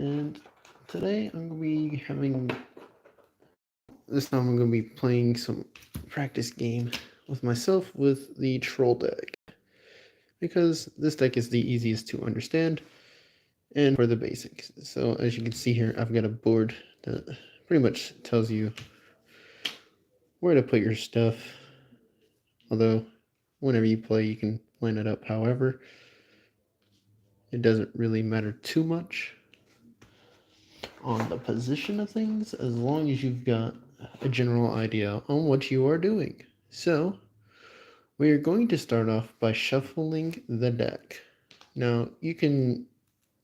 And today I'm going to be this time I'm going to be playing some practice game with myself with the troll deck. Because this deck is the easiest to understand and for the basics. So as you can see here, I've got a board that pretty much tells you where to put your stuff. Although whenever you play, you can line it up however. It doesn't really matter too much on the position of things as long as you've got a general idea on what you are doing. So, we are going to start off by shuffling the deck. Now, you can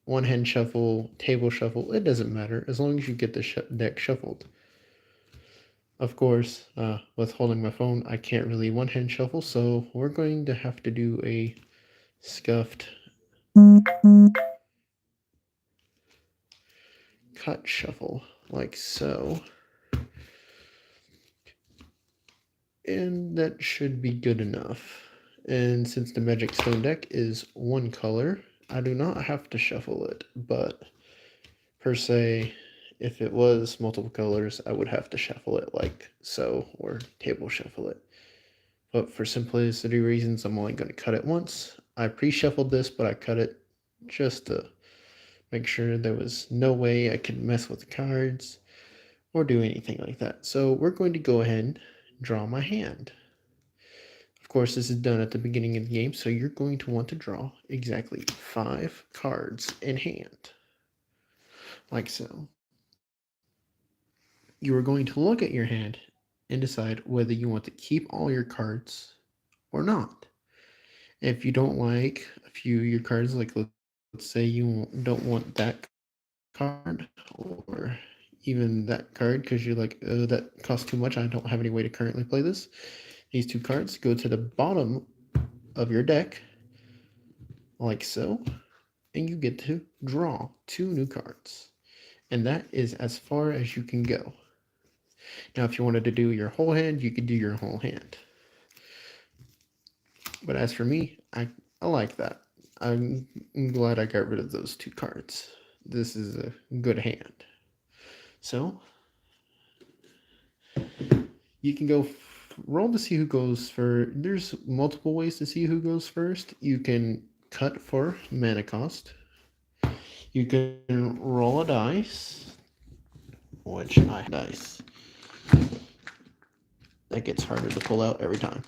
one hand shuffle, table shuffle, it doesn't matter as long as you get the deck shuffled. Of course, with holding my phone, I can't really one hand shuffle, so we're going to have to do a scuffed cut shuffle, like so. And that should be good enough. And since the Magic Stone deck is one color, I do not have to shuffle it, but per se, if it was multiple colors, I would have to shuffle it like so, or table shuffle it. But for simplicity reasons, I'm only going to cut it once. I pre-shuffled this, but I cut it just to make sure there was no way I could mess with the cards or do anything like that. So we're going to go ahead and draw my hand. Of course, this is done at the beginning of the game, so you're going to want to draw exactly 5 cards in hand, like so. You are going to look at your hand and decide whether you want to keep all your cards or not. If you don't like a few of your cards, like let's say you don't want that card or even that card because you're like, oh, that costs too much, I don't have any way to currently play this. These 2 cards go to the bottom of your deck, like so, and you get to draw 2 new cards. And that is as far as you can go. Now, if you wanted to do your whole hand, you could do your whole hand. But as for me, I like that. I'm glad I got rid of those 2 cards. This is a good hand. So, you can go roll to see who goes first. There's multiple ways to see who goes first. You can cut for mana cost. You can roll a dice, which I have dice. That gets harder to pull out every time.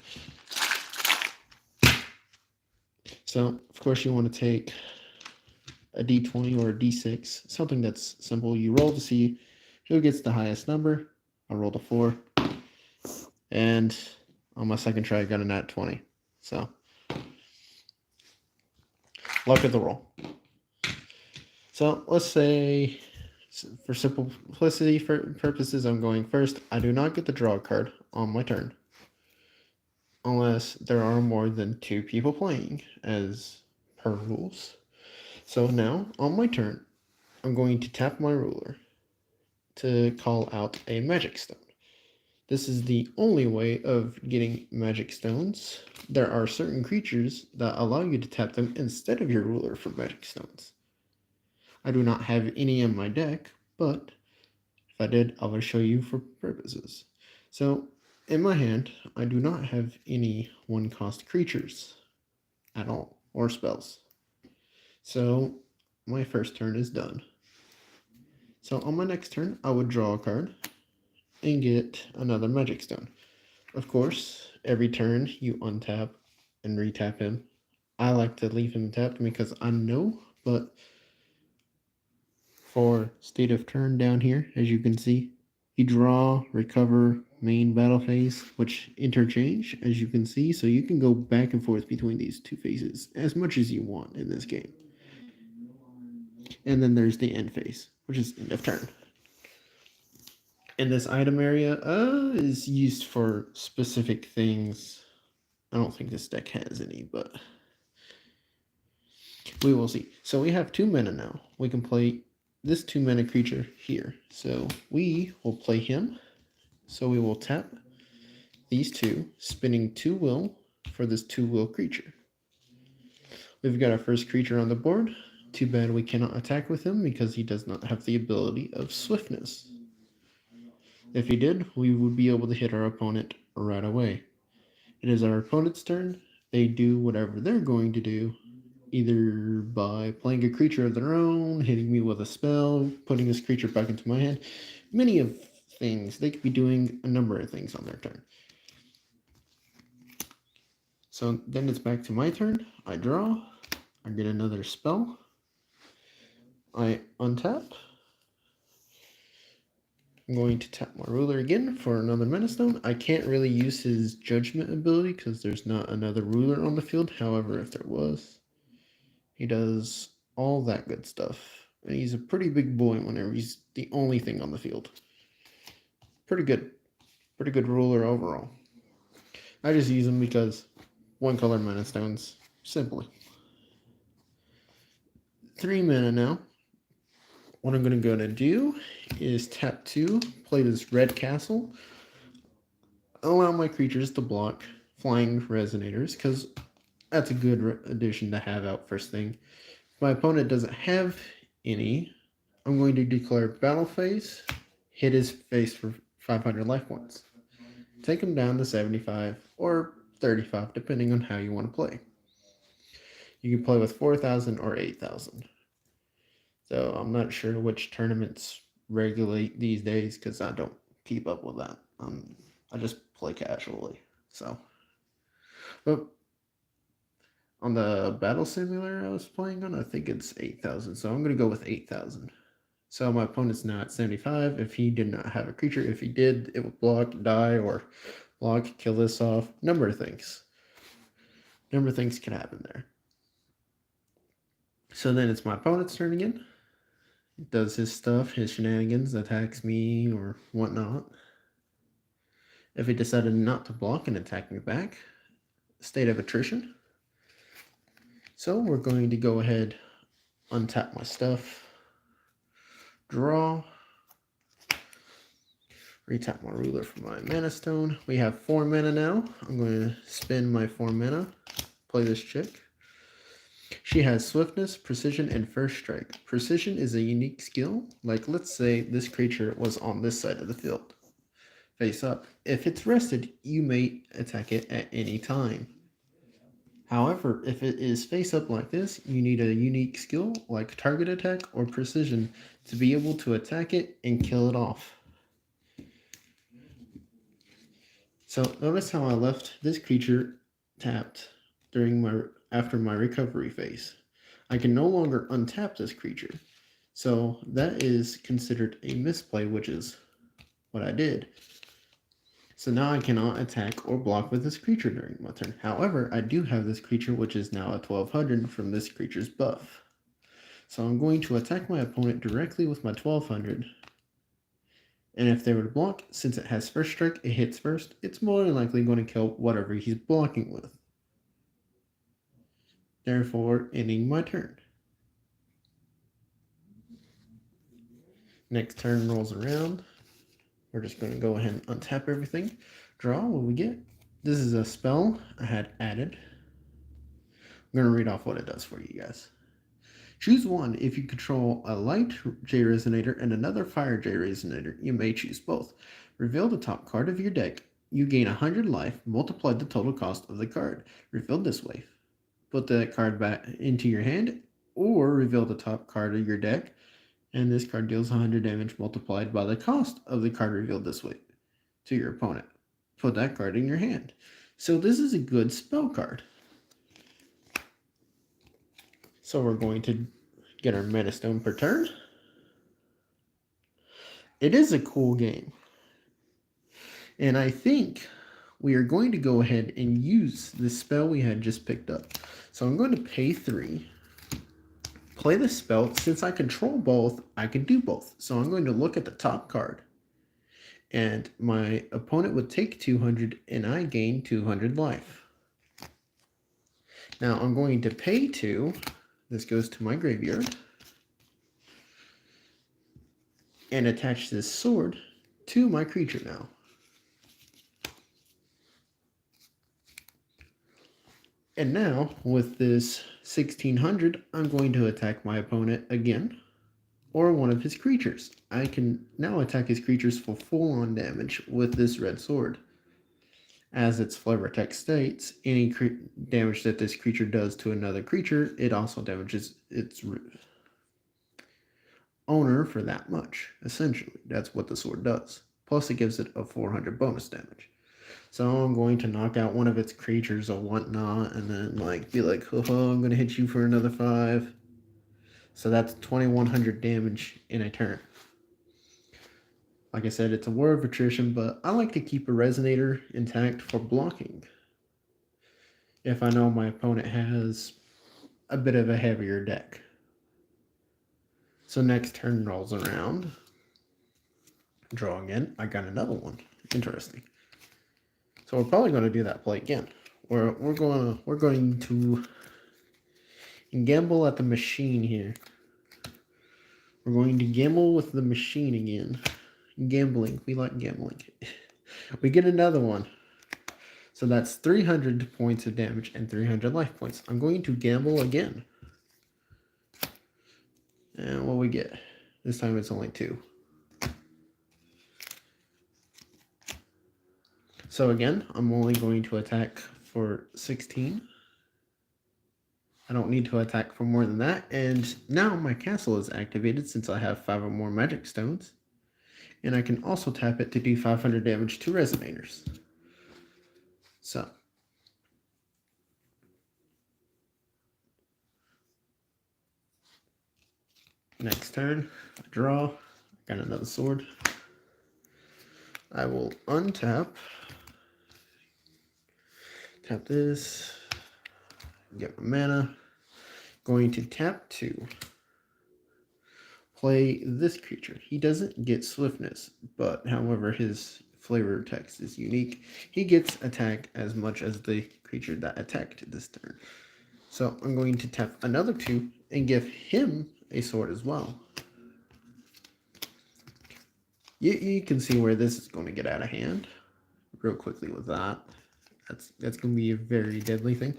So, of course, you want to take a d20 or a d6, something that's simple. You roll to see who gets the highest number. I rolled a 4. And on my second try, I got a nat 20. So, luck of the roll. So, let's say, for simplicity purposes, I'm going first. I do not get to draw a card on my turn, unless there are more than 2 people playing, as per rules. So now, on my turn, I'm going to tap my ruler to call out a magic stone. This is the only way of getting magic stones. There are certain creatures that allow you to tap them instead of your ruler for magic stones. I do not have any in my deck, but if I did, I will show you for purposes. So, in my hand, I do not have any 1-cost creatures at all, or spells. So, my first turn is done. So, on my next turn, I would draw a card and get another magic stone. Of course, every turn you untap and retap him. I like to leave him tapped because I know, but for state of turn down here, as you can see, you draw, recover, main battle phase, which interchange, as you can see, so you can go back and forth between these 2 phases as much as you want in this game. And then there's the end phase, which is end of turn. And this item area is used for specific things. I don't think this deck has any, but we will see. So we have 2 mana now. We can play this 2 mana creature here. So we will play him. So we will tap these 2, spinning 2 will for this 2 will creature. We've got our first creature on the board, Too bad we cannot attack with him because he does not have the ability of swiftness. If he did, we would be able to hit our opponent right away. It is our opponent's turn. They do whatever they're going to do, either by playing a creature of their own, hitting me with a spell, putting this creature back into my hand. Many of things. They could be doing a number of things on their turn. So then it's back to my turn. I draw. I get another spell. I untap. I'm going to tap my ruler again for another mana stone. I can't really use his judgment ability because there's not another ruler on the field. However, if there was, he does all that good stuff. And he's a pretty big boy whenever he's the only thing on the field. Pretty good ruler overall. I just use him because one color mana stones, simply. 3 mana now. What I'm going to do is tap 2, play this red castle, allow my creatures to block flying resonators, because that's a good addition to have out first thing. If my opponent doesn't have any, I'm going to declare battle phase, hit his face for 500 life points. Take him down to 75 or 35, depending on how you want to play. You can play with 4,000 or 8,000. So I'm not sure which tournaments regulate these days because I don't keep up with that. I just play casually. So, but on the battle simulator I was playing on, I think it's 8,000. So I'm going to go with 8,000. So my opponent's now at 75. If he did not have a creature, if he did, it would block, die, or block, kill this off. Number of things. Number of things can happen there. So then it's my opponent's turn again. Does his stuff, his shenanigans, attacks me or whatnot. If he decided not to block and attack me back, state of attrition. So we're going to go ahead, untap my stuff, draw, retap my ruler for my mana stone. We have 4 mana now. I'm going to spend my 4 mana, play this chick. She has swiftness, precision, and first strike. Precision is a unique skill. Like, let's say this creature was on this side of the field, face up. If it's rested, you may attack it at any time. However, if it is face up like this, you need a unique skill like target attack or precision to be able to attack it and kill it off. So notice how I left this creature tapped after my recovery phase. I can no longer untap this creature. So that is considered a misplay, which is what I did. So now I cannot attack or block with this creature during my turn. However, I do have this creature, which is now at 1200 from this creature's buff. So I'm going to attack my opponent directly with my 1200. And if they were to block, since it has first strike, it hits first, it's more than likely going to kill whatever he's blocking with. Therefore, ending my turn. Next turn rolls around. We're just going to go ahead and untap everything. Draw what we get. This is a spell I had added. I'm going to read off what it does for you guys. Choose one if you control a light J Resonator and another fire J Resonator. You may choose both. Reveal the top card of your deck. You gain 100 life, multiplied the total cost of the card. Revealed this way. Put the card back into your hand, or reveal the top card of your deck, and this card deals 100 damage multiplied by the cost of the card revealed this way to your opponent. Put that card in your hand. So this is a good spell card. So we're going to get our mana stone per turn. It is a cool game. And I think we are going to go ahead and use the spell we had just picked up. So I'm going to pay 3, play the spell. Since I control both, I can do both. So I'm going to look at the top card. And my opponent would take 200 and I gain 200 life. Now I'm going to pay 2. This goes to my graveyard. And attach this sword to my creature now. And now, with this 1600, I'm going to attack my opponent again, or one of his creatures. I can now attack his creatures for full-on damage with this red sword. As its flavor text states, any damage that this creature does to another creature, it also damages its owner for that much. Essentially, that's what the sword does. Plus, it gives it a 400 bonus damage. So I'm going to knock out one of its creatures or whatnot, and then be like, oh, I'm going to hit you for another 5. So that's 2100 damage in a turn. Like I said, it's a war of attrition, but I like to keep a resonator intact for blocking. If I know my opponent has a bit of a heavier deck. So next turn rolls around. Draw again. I got another one. Interesting. So we're probably going to do that play again. We're going to gamble at the machine here. We're going to gamble with the machine again. Gambling. We like gambling. We get another one. So that's 300 points of damage and 300 life points. I'm going to gamble again. And what we get? This time it's only 2. So again, I'm only going to attack for 16. I don't need to attack for more than that. And now my castle is activated since I have 5 or more magic stones. And I can also tap it to do 500 damage to resonators. So. Next turn, I draw. Got another sword. I will untap. Tap this. Get my mana. Going to tap 2. Play this creature. He doesn't get swiftness, but however his flavor text is unique. He gets attack as much as the creature that attacked this turn. So I'm going to tap another 2 and give him a sword as well. You can see where this is going to get out of hand real quickly with that. That's going to be a very deadly thing.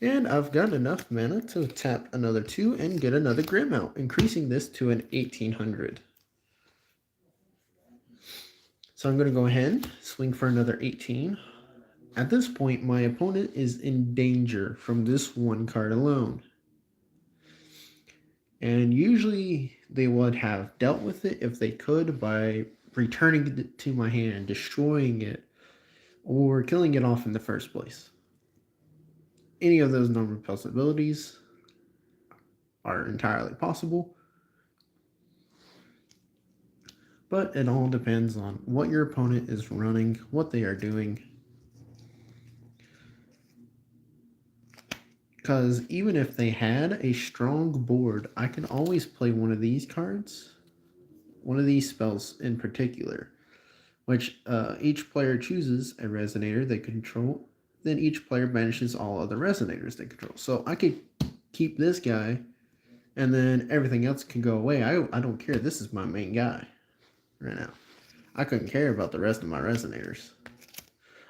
And I've got enough mana to tap another 2 and get another Grim out, increasing this to an 1800. So I'm going to go ahead, swing for another 18. At this point, my opponent is in danger from this one card alone. And usually they would have dealt with it if they could by returning it to my hand, destroying it, or killing it off in the first place. Any of those number of possibilities are entirely possible. But it all depends on what your opponent is running, what they are doing. Because even if they had a strong board, I can always play one of these cards, one of these spells in particular, which each player chooses a resonator they control, then each player banishes all other resonators they control. So I could keep this guy, and then everything else can go away. I don't care. This is my main guy right now. I couldn't care about the rest of my resonators.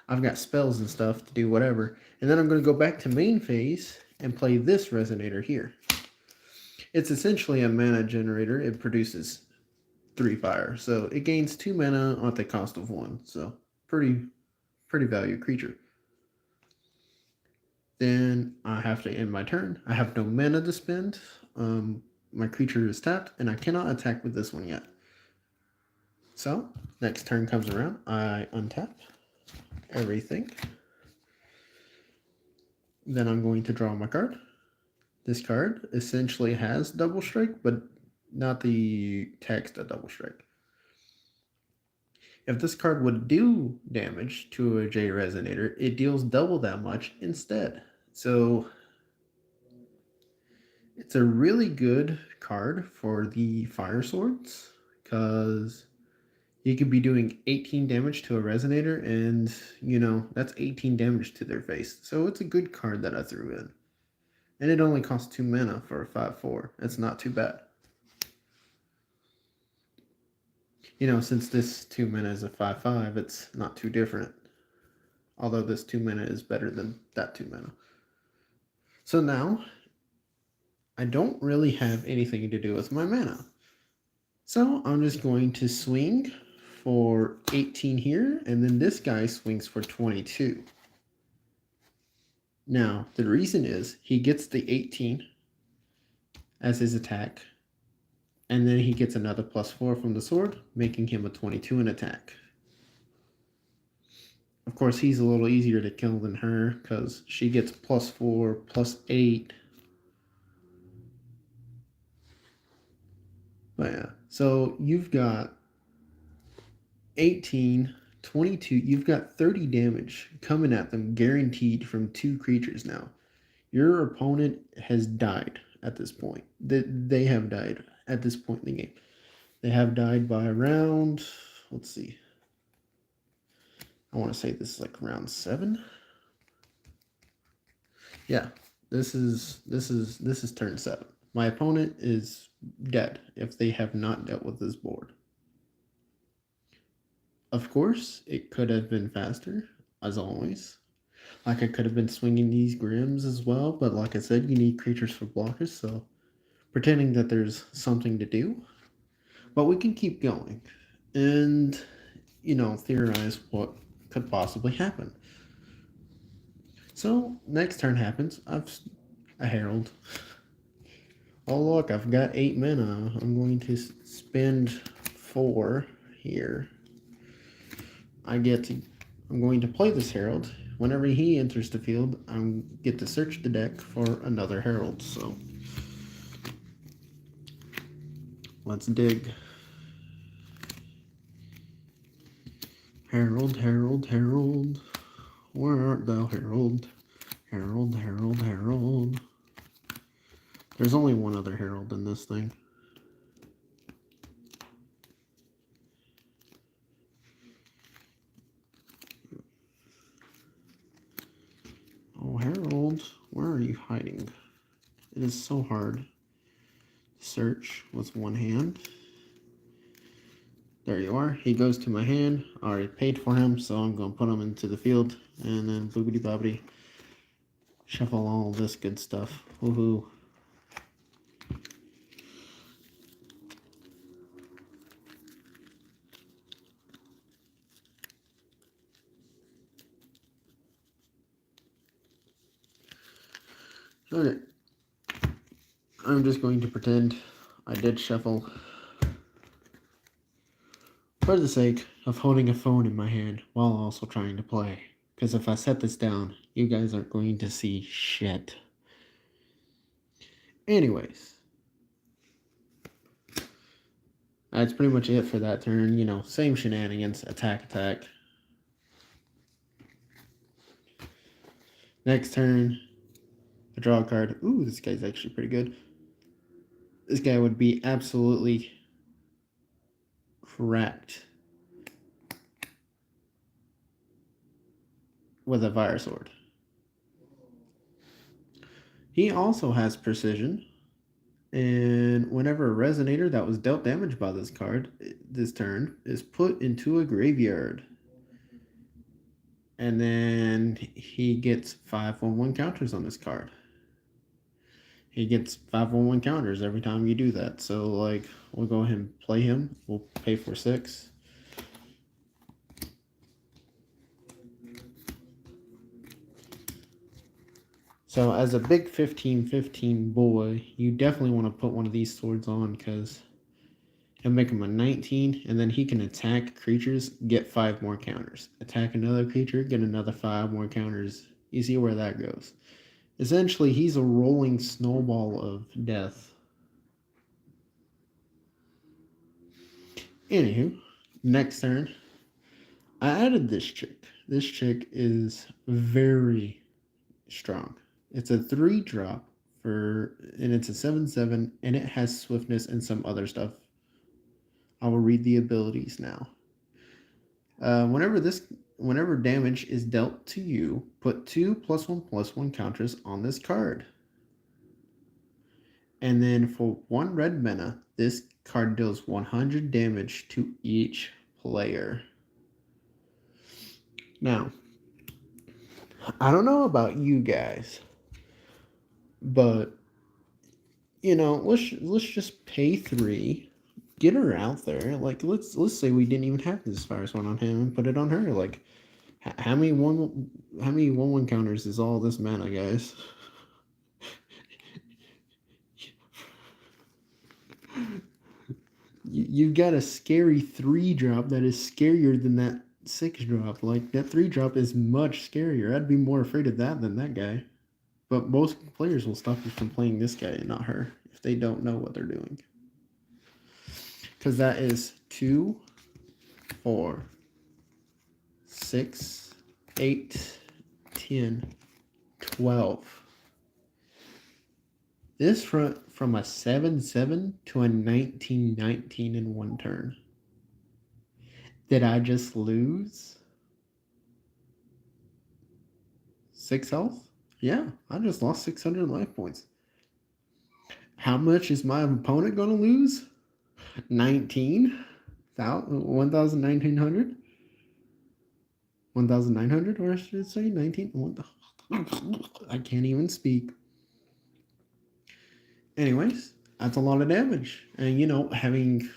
I've got spells and stuff to do whatever. And then I'm going to go back to main phase and play this resonator here. It's essentially a mana generator. It produces 3 fire. So it gains 2 mana at the cost of 1. So pretty valued creature. Then I have to end my turn. I have no mana to spend. My creature is tapped, and I cannot attack with this one yet. So next turn comes around. I untap everything. Then I'm going to draw my card. This card essentially has double strike, but not the text of double strike. If this card would do damage to a J Resonator, it deals double that much instead. So it's a really good card for the fire swords, because you could be doing 18 damage to a Resonator, and, you know, that's 18 damage to their face. So it's a good card that I threw in. And it only costs 2 mana for a 5/4. That's not too bad. You know, since this 2 mana is a 5/5, it's not too different. Although this 2 mana is better than that 2 mana. So now, I don't really have anything to do with my mana. So I'm just going to swing for 18 here, and then this guy swings for 22. Now, the reason is he gets the 18 as his attack, and then he gets another +4 from the sword, making him a 22 in attack. Of course, he's a little easier to kill than her, because she gets +4, +8. But yeah, so you've got 18, 22, you've got 30 damage coming at them guaranteed from 2 creatures now. Your opponent has died at this point. They have died at this point in the game. They have died by around, let's see. I want to say this is like round 7. Yeah, this is turn 7. My opponent is dead if they have not dealt with this board. Of course, it could have been faster, as always. Like, I could have been swinging these Grims as well, but like I said, you need creatures for blockers, so pretending that there's something to do. But we can keep going and, theorize what could possibly happen. So, next turn happens. I've a Herald. Oh, look, I've got 8 mana. I'm going to spend 4 here. I'm going to play this Herald. Whenever he enters the field, I get to search the deck for another Herald. So let's dig. Herald, Herald, Herald. Where art thou, Herald? Herald, Herald, Herald. There's only one other Herald in this thing. Oh, Herald, where are you hiding? It is so hard to search with one hand. There you are. He goes to my hand. I already paid for him, so I'm going to put him into the field. And then boobity bobbity. Shuffle all this good stuff. Woohoo. Okay. I'm just going to pretend I did shuffle for the sake of holding a phone in my hand while also trying to play. Because if I set this down, you guys aren't going to see shit. Anyways. That's pretty much it for that turn. Same shenanigans. Attack, attack. Next turn, I draw a card. Ooh, this guy's actually pretty good. This guy would be absolutely cracked with a Fire Sword. He also has Precision, and whenever a Resonator that was dealt damage by this card this turn is put into a graveyard, and then he gets 5/1/1 counters on this card. He gets 5/1/1 counters every time you do that. So, we'll go ahead and play him. We'll pay for 6. So, as a big 15/15 boy, you definitely want to put one of these swords on, because he'll make him a 19, and then he can attack creatures, get 5 more counters. Attack another creature, get another 5 more counters. You see where that goes. Essentially, he's a rolling snowball of death. Anywho, next turn, I added this chick. This chick is very strong. It's a 3-drop and it's a 7/7, and it has swiftness and some other stuff. I will read the abilities now. Whenever damage is dealt to you, put 2 +1/+1 counters on this card. And then for 1 red mana, this card deals 100 damage to each player. Now, I don't know about you guys, But let's just pay 3, get her out there. Like let's say we didn't even have this virus one on him and put it on her. Like how many 1/1 counters is all this mana, guys? You've got a scary 3-drop that is scarier than that 6-drop. Like that 3-drop is much scarier. I'd be more afraid of that than that guy. But most players will stop you from playing this guy and not her if they don't know what they're doing. Because that is 2, 4, 6, 8, 10, 12. This from a 7/7 to a 19/19 in one turn. Did I just lose 6 health? Yeah, I just lost 600 life points. How much is my opponent going to lose? 19? 1,900? 1,900, or I should say 19? I can't even speak. Anyways, that's a lot of damage. And having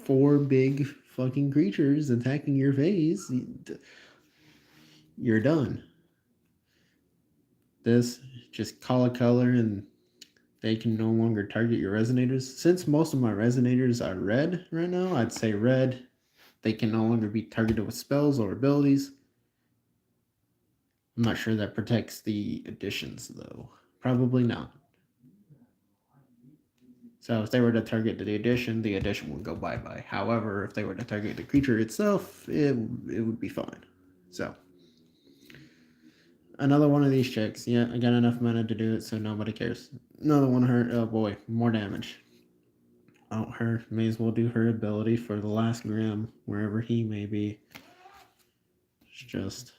4 big fucking creatures attacking your face, you're done. This, just call a color and they can no longer target your resonators. Since most of my resonators are red right now, I'd say red. They can no longer be targeted with spells or abilities. I'm not sure that protects the additions, though. Probably not. So if they were to target the addition would go bye-bye. However, if they were to target the creature itself, it would be fine. So, another one of these checks. Yeah, I got enough mana to do it, so nobody cares. Another one hurt. Oh boy, more damage. Oh, her. May as well do her ability for the last Grim, wherever he may be. It's just...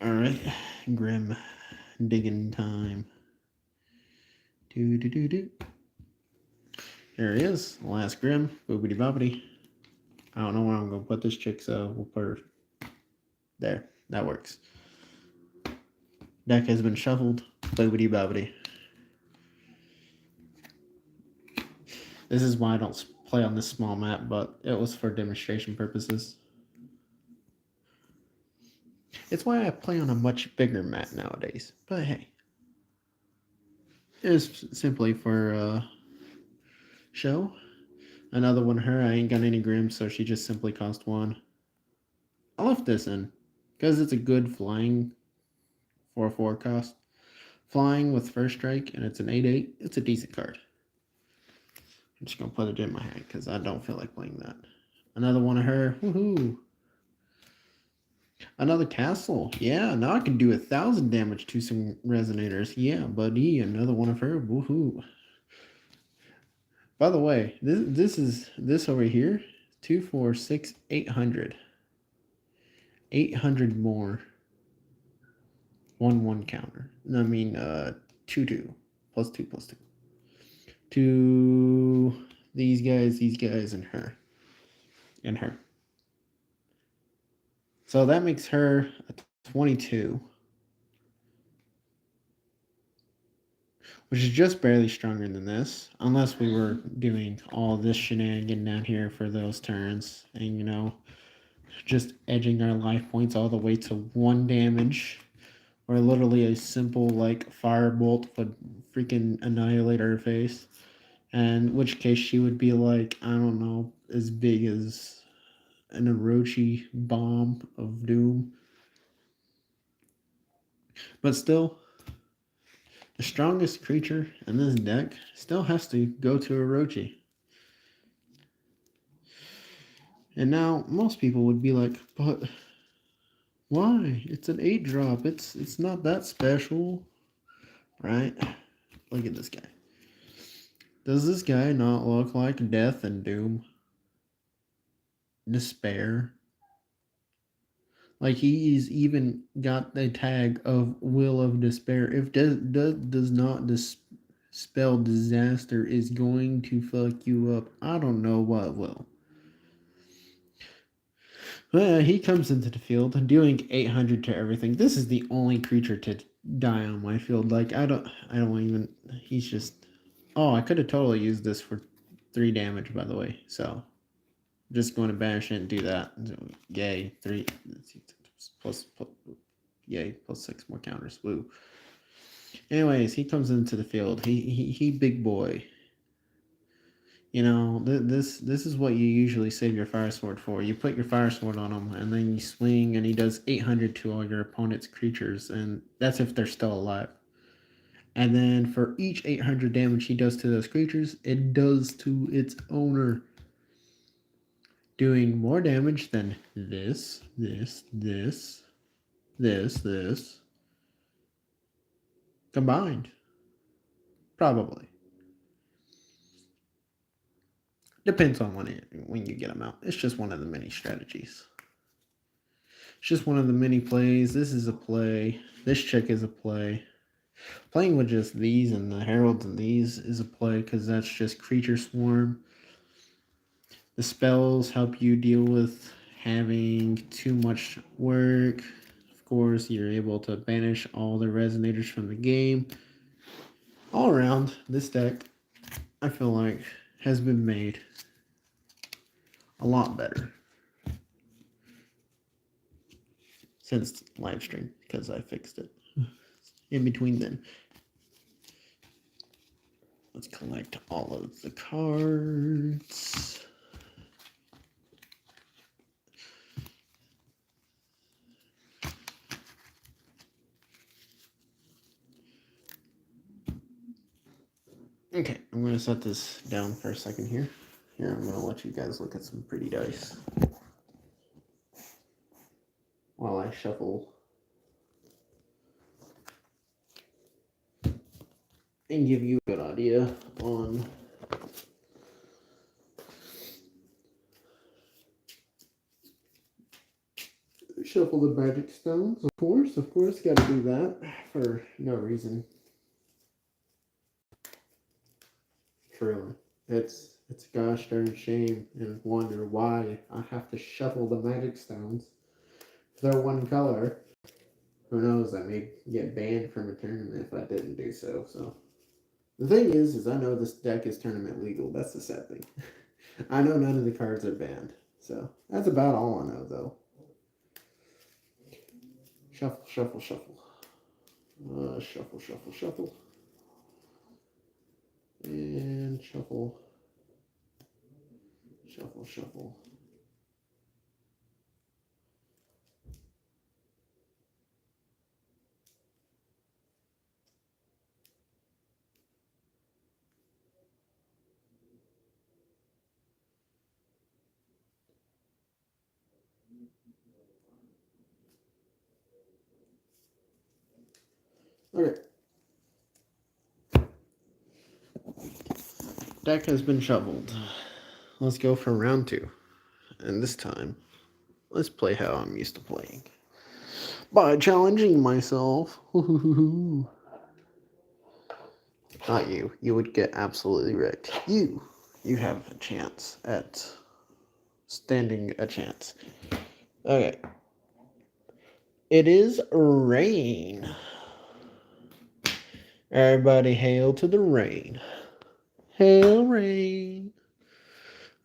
Alright, Grim. Digging time. Do. There he is. Last Grim. Boobity bobbity. I don't know where I'm going to put this chick, so we'll put her there. That works. Deck has been shuffled. Boobity bobbity. This is why I don't play on this small map, but it was for demonstration purposes. It's why I play on a much bigger map nowadays. But hey. It's simply for show. Another one, her. I ain't got any Grim, so she just simply cost 1. I left this in because it's a good flying 4/4 cost. Flying with first strike, and it's an 8/8. It's a decent card. I'm just gonna put it in my hand because I don't feel like playing that. Another one of her. Woohoo! Another castle. Yeah, now I can do 1,000 damage to some resonators. Yeah, buddy. Another one of her. Woohoo! By the way, this over here. 2, 4, 6, 800. 800 more. 1/1 counter. I mean, 2/2 plus 2 plus 2. To these guys, and her. So that makes her a 22, which is just barely stronger than this, unless we were doing all this shenanigan down here for those turns, and just edging our life points all the way to 1 damage, or literally a simple like firebolt would freaking annihilate her face. And in which case she would be like, I don't know, as big as an Orochi bomb of doom. But still, the strongest creature in this deck still has to go to Orochi. And now most people would be like, but why? It's an 8-drop. It's not that special, right? Look at this guy. Does this guy not look like death and doom? Despair? Like he's even got the tag of Will of Despair. If does not spell disaster is going to fuck you up, I don't know what will. He comes into the field doing 800 to everything. This is the only creature to die on my field. Like I don't even. He's just. Oh, I could have totally used this for 3 damage, by the way. So, just going to banish it and do that. Yay, 3 plus yay, plus 6 more counters. Woo. Anyways, he comes into the field. He big boy. You know, this is what you usually save your fire sword for. You put your fire sword on him, and then you swing, and he does 800 to all your opponent's creatures, and that's if they're still alive. And then for each 800 damage he does to those creatures, it does to its owner, doing more damage than this combined. Probably. Depends on when you get them out. It's just one of the many strategies. It's just one of the many plays. This is a play. This check is a play. Playing with just these and the heralds and these is a play because that's just creature swarm. The spells help you deal with having too much work. Of course, you're able to banish all the resonators from the game. All around, this deck, I feel like, has been made a lot better since live stream because I fixed it in between then. Let's collect all of the cards. Okay, I'm going to set this down for a second here. Here, I'm going to let you guys look at some pretty dice while I shuffle and give you a good idea on shuffle the magic stones. Of course, got to do that for no reason. Truly, it's a gosh darn shame and wonder why I have to shuffle the magic stones. If they're one color, who knows? I may get banned from a tournament if I didn't do so. So the thing is I know this deck is tournament legal. That's the sad thing. I know none of the cards are banned. So that's about all I know, though. Shuffle, shuffle, shuffle. Shuffle, shuffle, shuffle. And shuffle. Shuffle, shuffle. Okay. Deck has been shuffled. Let's go for round 2. And this time, let's play how I'm used to playing. By challenging myself. Not you. You would get absolutely wrecked. You have a chance at standing a chance. Okay. It is rain. Everybody hail to the rain. Hail rain.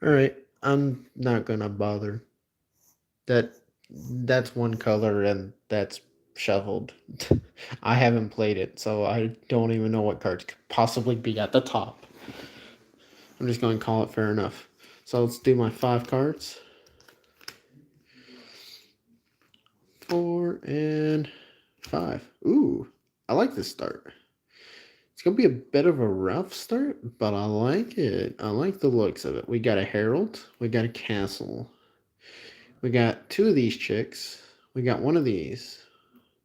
Alright, I'm not gonna bother. That's one color and that's shuffled. I haven't played it, so I don't even know what cards could possibly be at the top. I'm just going to call it fair enough. So let's do my 5 cards. 4 and 5. Ooh, I like this start. It's going to be a bit of a rough start, but I like it. I like the looks of it. We got a herald. We got a castle. We got 2 of these chicks. We got 1 of these.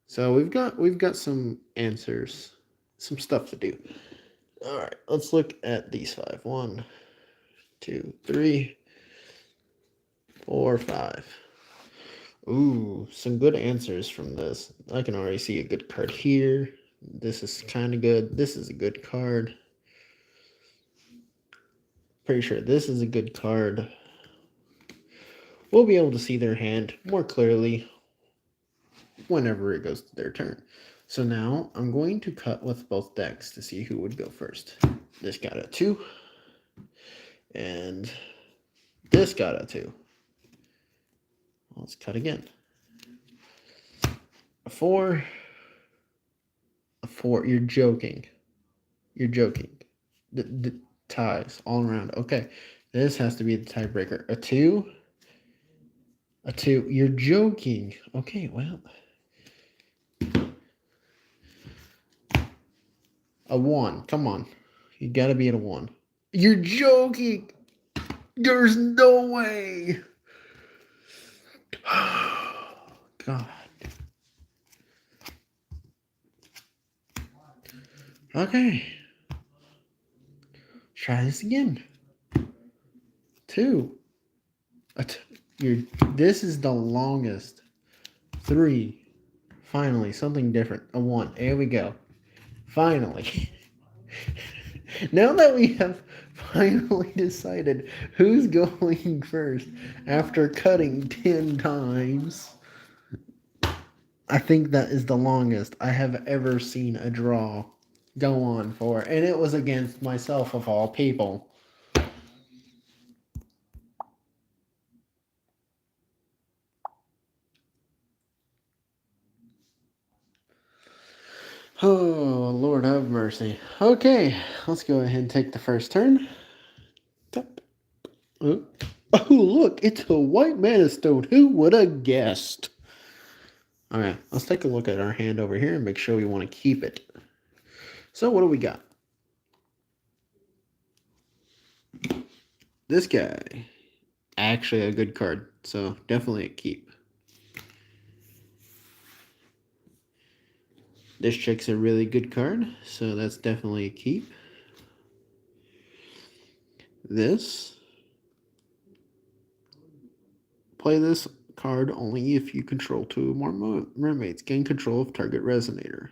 So we've got some answers, some stuff to do. All right, let's look at these 5. 1, 2, 3, 4, 5. Ooh, some good answers from this. I can already see a good card here. This is kind of good. This is a good card. Pretty sure this is a good card. we'll be able to see their hand more clearly whenever it goes to their turn. So now I'm going to cut with both decks to see who would go first. This got a 2. And this got a 2. Let's cut again. A 4. A 4. You're joking. You're joking. The ties all around. Okay. This has to be the tiebreaker. A 2. A 2. You're joking. Okay, well. A 1. Come on. You gotta be at a 1. You're joking. There's no way. God. Okay. Try this again. 2. This is the longest. 3. Finally, something different. A 1. Here we go. Finally. Now that we have finally decided who's going first after cutting 10 times, I think that is the longest I have ever seen a draw go on for. And it was against myself, of all people. Oh, Lord have mercy. Okay, let's go ahead and take the first turn. Oh, look, it's a white mana stone. Who would have guessed? Okay, let's take a look at our hand over here and make sure we want to keep it. So what do we got? This guy. Actually a good card, so definitely a keep. This chick's a really good card, so that's definitely a keep. This. Play this card only if you control 2 or more mermaids. Gain control of target resonator.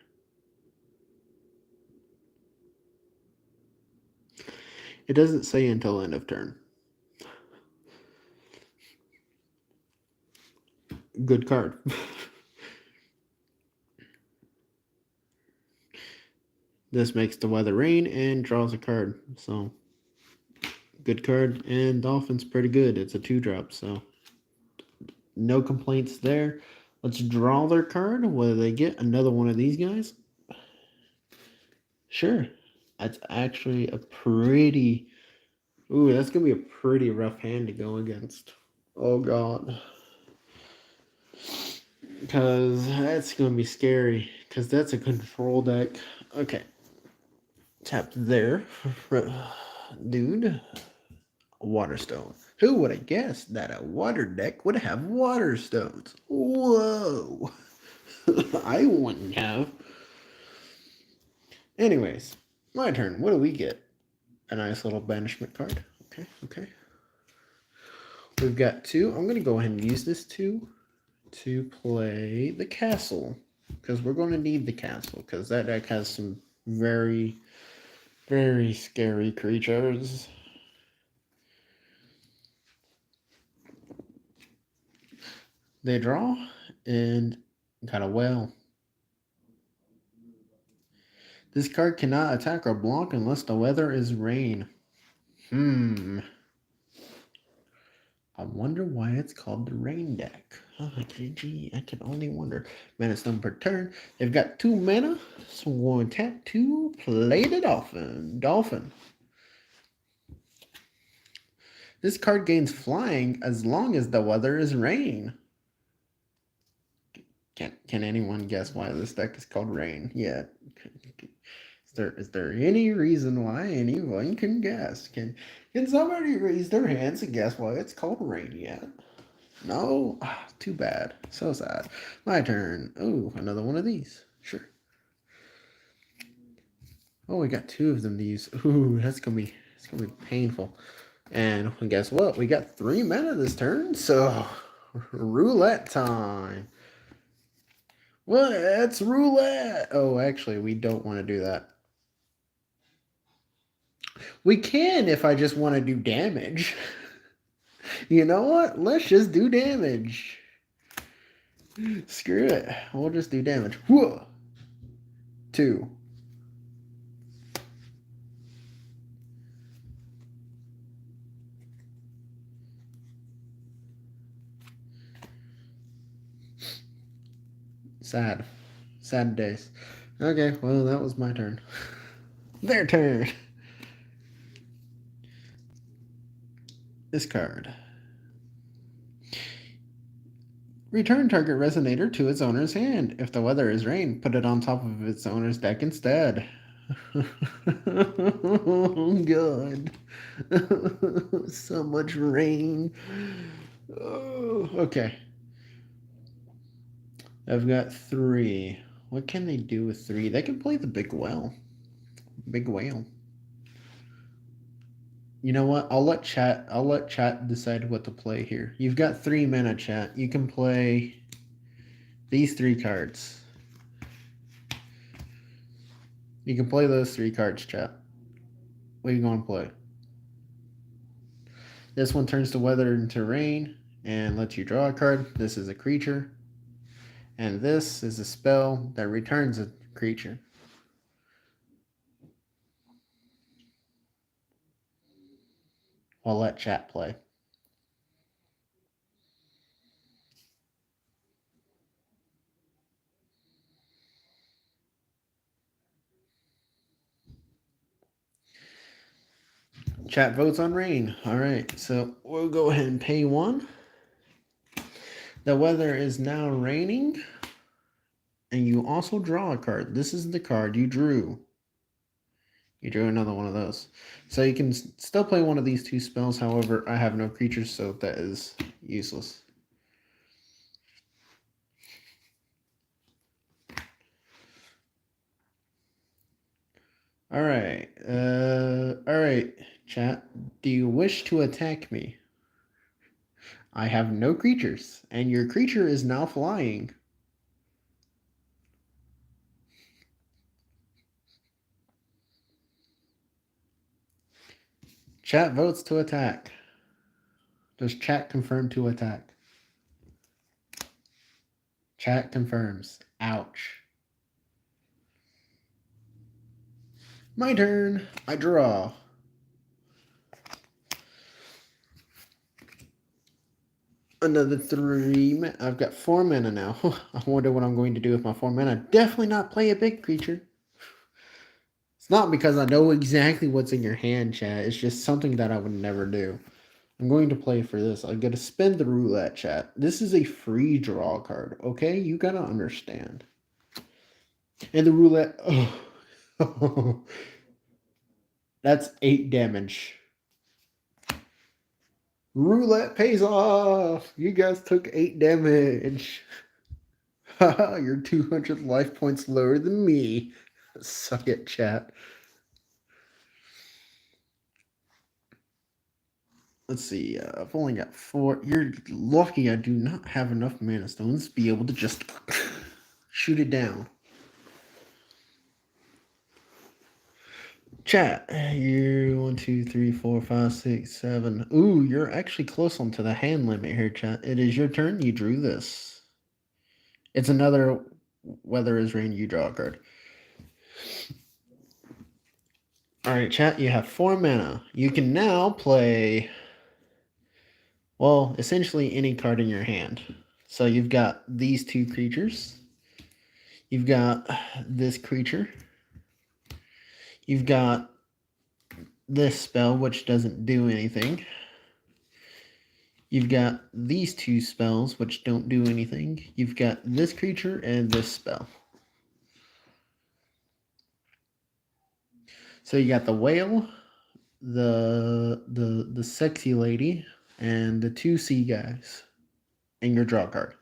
It doesn't say until end of turn. Good card. This makes the weather rain and draws a card. So, good card. And Dolphin's pretty good. It's a 2-drop, so no complaints there. Let's draw their card. Whether they get another one of these guys. Sure. That's actually a pretty... Ooh, that's going to be a pretty rough hand to go against. Oh, God. Because that's going to be scary. Because that's a control deck. Okay. Tap there. Dude. Waterstone. Who would have guessed that a water deck would have water stones? Whoa. I wouldn't have. Anyways, my turn. What do we get? A nice little banishment card. Okay. We've got 2. I'm going to go ahead and use this 2 to play the castle. Because we're going to need the castle. Because that deck has some very, very scary creatures. They draw and got a whale. This card cannot attack or block unless the weather is rain. I wonder why it's called the rain deck. Oh, gee, I can only wonder. Mana stone per turn. They've got 2 mana, so we'll going to tap 2, play the Dolphin. This card gains flying as long as the weather is rain. Can anyone guess why this deck is called rain? Yeah. Is there any reason why anyone can guess? Can somebody raise their hands and guess why it's called rain yet? No? Too bad. So sad. My turn. Oh, another one of these. Sure. Oh, we got 2 of them to use. Ooh, it's gonna be painful. And guess what? We got 3 mana this turn, so roulette time. Well, it's roulette. Oh, actually, we don't want to do that. We can if I just want to do damage. You know what? Let's just do damage. Screw it. We'll just do damage. Whoa. 2. Sad. Sad days. Okay, well, that was my turn. Their turn. This card. Return target resonator to its owner's hand. If the weather is rain, put it on top of its owner's deck instead. Oh, God. So much rain. Oh, okay. I've got 3. What can they do with 3? They can play the big whale. Big whale. You know what? I'll let chat decide what to play here. You've got 3 mana, chat. You can play these 3 cards. You can play those 3 cards, chat. What are you going to play? This one turns the weather into rain and lets you draw a card. This is a creature. And this is a spell that returns a creature. I'll let chat play. Chat votes on rain. All right, so we'll go ahead and pay 1. The weather is now raining. And you also draw a card. This is the card you drew. You drew another one of those. So you can still play one of these 2 spells. However, I have no creatures, so that is useless. All right. All right, chat. Do you wish to attack me? I have no creatures, and your creature is now flying. Chat votes to attack. Does chat confirm to attack? Chat confirms. Ouch. My turn. I draw. Another 3. I've got 4 mana now. I wonder what I'm going to do with my 4 mana. Definitely not play a big creature. It's not because I know exactly what's in your hand, chat. It's just something that I would never do. I'm going to play for this. I'm going to spin the roulette, chat. This is a free draw card, okay? You got to understand. And the roulette... Oh. That's 8 damage. Roulette pays off. You guys took 8 damage. Haha, you're 200 life points lower than me. Suck it, chat. Let's see. I've only got 4. You're lucky I do not have enough mana stones to be able to just shoot it down. Chat, you're 1, 2, 3, 4, 5, 6, 7. Ooh, you're actually close onto the hand limit here, chat. It is your turn. You drew this. It's another weather is rain. You draw a card. All right, chat. You have 4 mana. You can now play. Well, essentially any card in your hand. So you've got these 2 creatures. You've got this creature. You've got this spell, which doesn't do anything. You've got these 2 spells, which don't do anything. You've got this creature and this spell. So you got the whale, the sexy lady, and the 2 sea guys. And your draw card.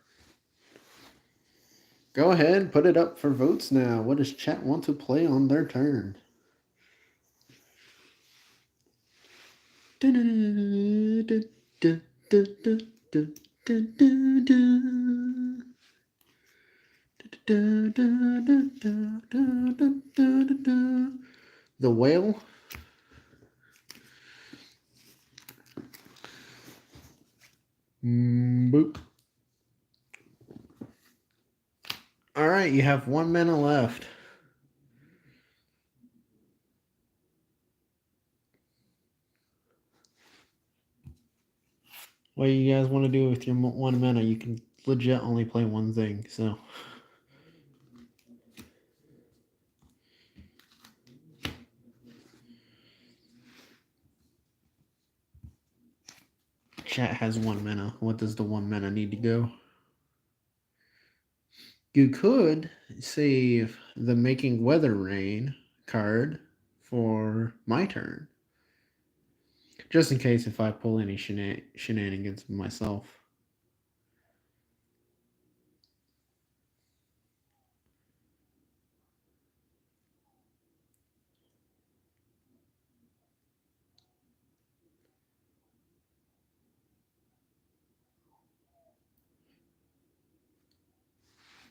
Go ahead, put it up for votes now. What does chat want to play on their turn? The whale. Boop. All right, you have 1 minute left. What do you guys want to do with your 1 minute? You can legit only play one thing, so. Chat has 1 minute. What does the 1 minute need to go? You could save the Making Weather Rain card for my turn. Just in case if I pull any shenanigans myself.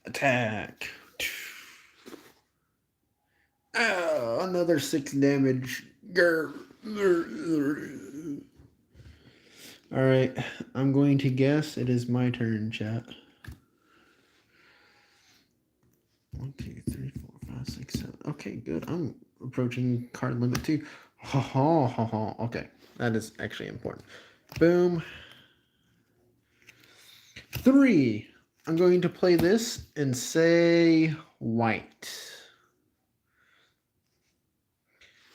Attack. Oh, another 6 damage. Alright, I'm going to guess it is my turn, chat. 1, 2, 3, 4, 5, 6, 7. Okay, good. I'm approaching card limit 2. Ha ha ha ha. Okay, that is actually important. Boom. 3. I'm going to play this and say white.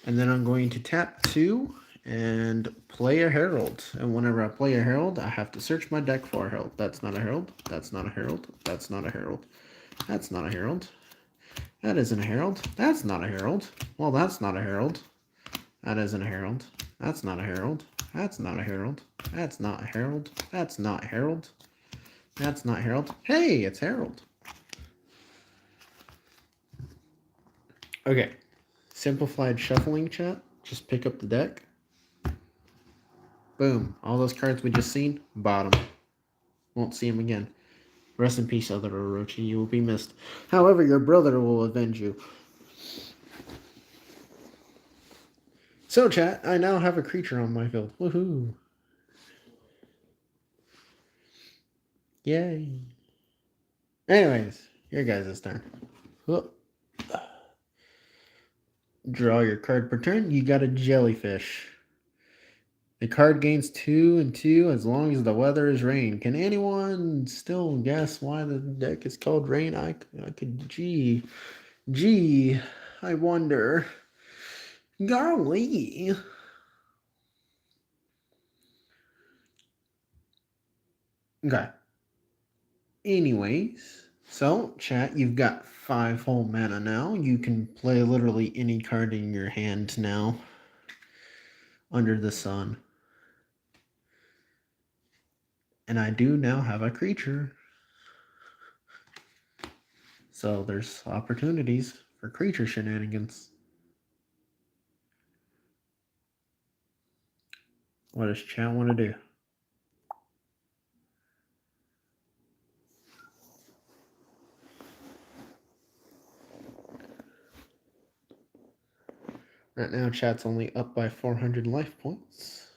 And then I'm going to tap 2 and play a herald. And whenever I play a herald, I have to search my deck for a herald. That's not a herald. That's not a herald. That's not a herald. That's not a herald. That isn't a herald. That's not a herald. Well, that's not a herald. That isn't a herald. That's not a herald. That's not a herald. That's not a herald. That's not herald. That's not herald. Hey, it's herald. Okay. Simplified shuffling, chat. Just pick up the deck. Boom. All those cards we just seen, bottom. Won't see them again. Rest in peace, other Orochi. You will be missed. However, your brother will avenge you. So, chat, I now have a creature on my field. Woohoo. Yay. Anyways, your guys' turn. Whoop. Draw your card per turn. You got a jellyfish. The card gains 2 and 2 as long as the weather is rain. Can anyone still guess why the deck is called Rain? I could, gee, I wonder. Golly. Okay. Anyways, so chat, you've got 5 whole mana now. You can play literally any card in your hand now. Under the sun. And I do now have a creature. So there's opportunities for creature shenanigans. What does chat want to do? Right now, chat's only up by 400 life points.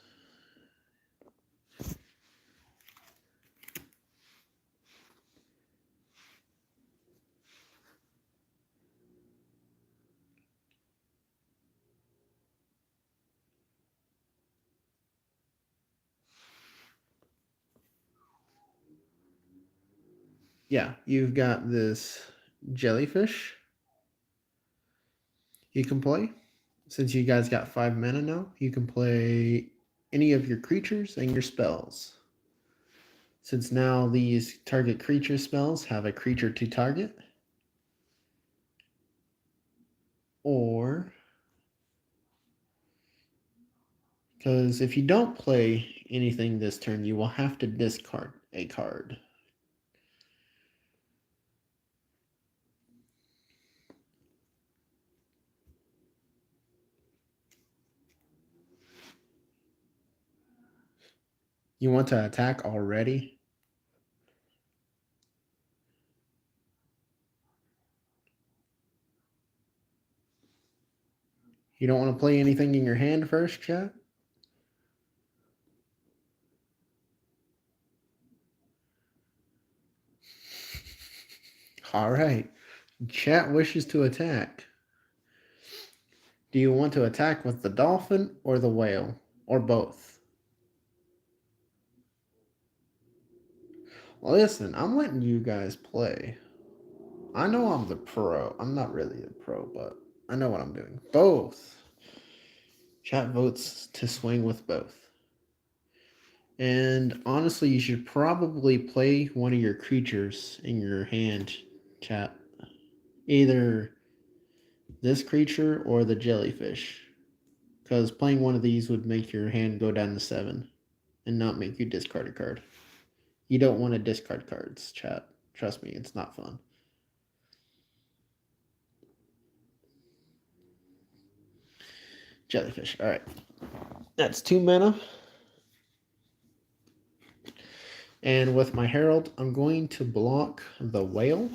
Yeah, you've got this jellyfish you can play. Since you guys got 5 mana now, you can play any of your creatures and your spells. Since now these target creature spells have a creature to target, or because if you don't play anything this turn, you will have to discard a card. You want to attack already? You don't want to play anything in your hand first, chat? All right. Chat wishes to attack. Do you want to attack with the dolphin or the whale? Or both? Listen, I'm letting you guys play. I know I'm the pro. I'm not really the pro, but I know what I'm doing. Both. Chat votes to swing with both. And honestly, you should probably play one of your creatures in your hand, chat. Either this creature or the jellyfish. Because playing one of these would make your hand go down to 7 and not make you discard a card. You don't want to discard cards, chat. Trust me, it's not fun. Jellyfish. All right. That's 2 mana. And with my Herald, I'm going to block the whale.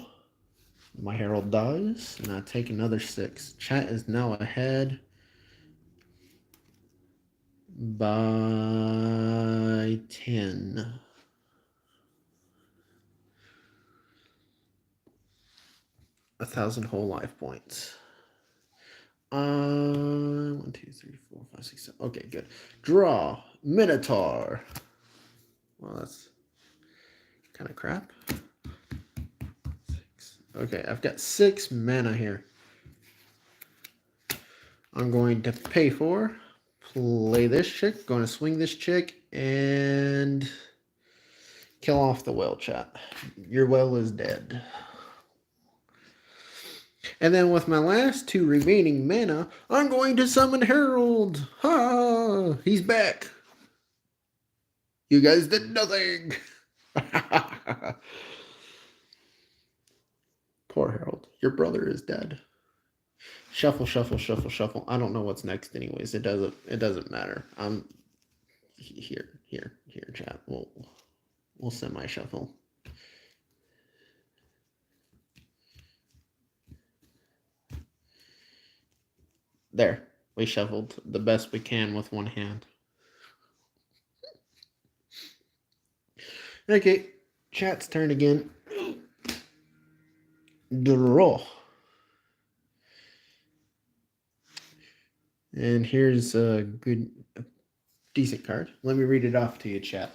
My Herald dies, and I take another 6. Chat is now ahead by 10. A 1,000 whole life points. 1, 2, 3, 4, 5, 6, 7. Okay, good. Draw Minotaur. Well, that's kind of crap. 6. Okay, I've got 6 mana here. I'm going to pay for, play this chick, going to swing this chick, and kill off the whale, chat. Your whale is dead. And then with my last 2 remaining mana, I'm going to summon Herald. Ha! He's back. You guys did nothing. Poor Herald. Your brother is dead. Shuffle, shuffle, shuffle, shuffle. I don't know what's next anyways. It doesn't matter. I'm here, chat. We'll semi-shuffle. There. We shuffled the best we can with one hand. Okay. Chat's turn again. Draw. And here's a decent card. Let me read it off to you, chat.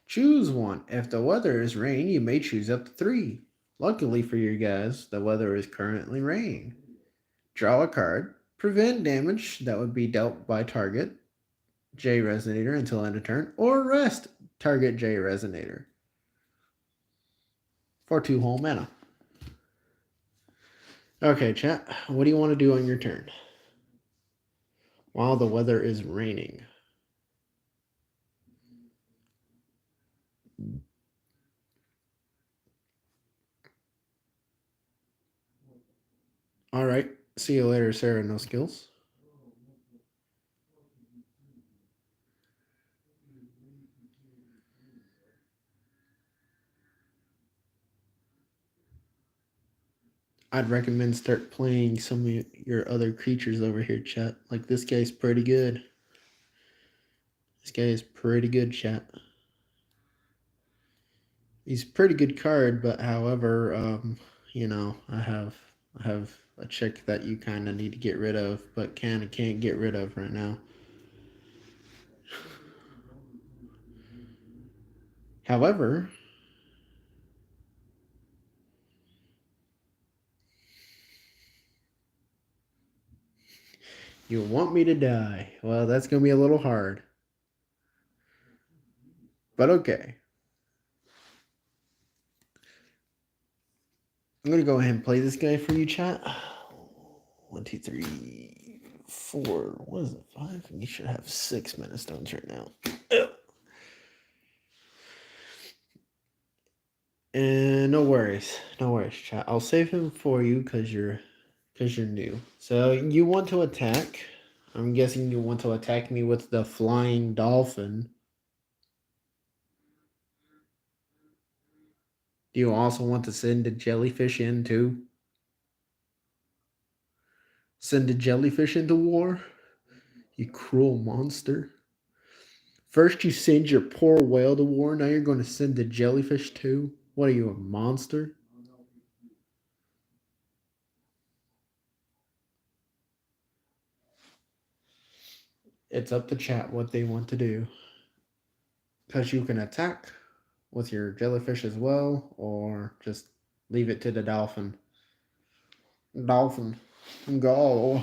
Choose one. If the weather is rain, you may choose up to 3. Luckily for you guys, the weather is currently rain. Draw a card. Prevent damage that would be dealt by target J Resonator until end of turn, or rest target J Resonator for 2 whole mana. Okay, chat. What do you want to do on your turn? While the weather is raining. All right. See you later, Sarah. No skills. I'd recommend start playing some of your other creatures over here, chat. Like this guy's pretty good. This guy is pretty good, chat. He's a pretty good card, but however, you know, I have a chick that you kind of need to get rid of, but can't get rid of right now. However, you want me to die. Well, that's going to be a little hard. But okay. I'm going to go ahead and play this guy for you, chat. 1, 2, 3, 4. What is it? 5? You should have 6 mana stones right now. And no worries, chat. I'll save him for you because you're new. So you want to attack? I'm guessing you want to attack me with the flying dolphin. Do you also want to send a jellyfish in too? Send a jellyfish into war? You cruel monster. First you send your poor whale to war, now you're going to send the jellyfish too? What are you, a monster? It's up to chat what they want to do. Because you can attack with your jellyfish as well, or just leave it to the dolphin. Dolphin, go.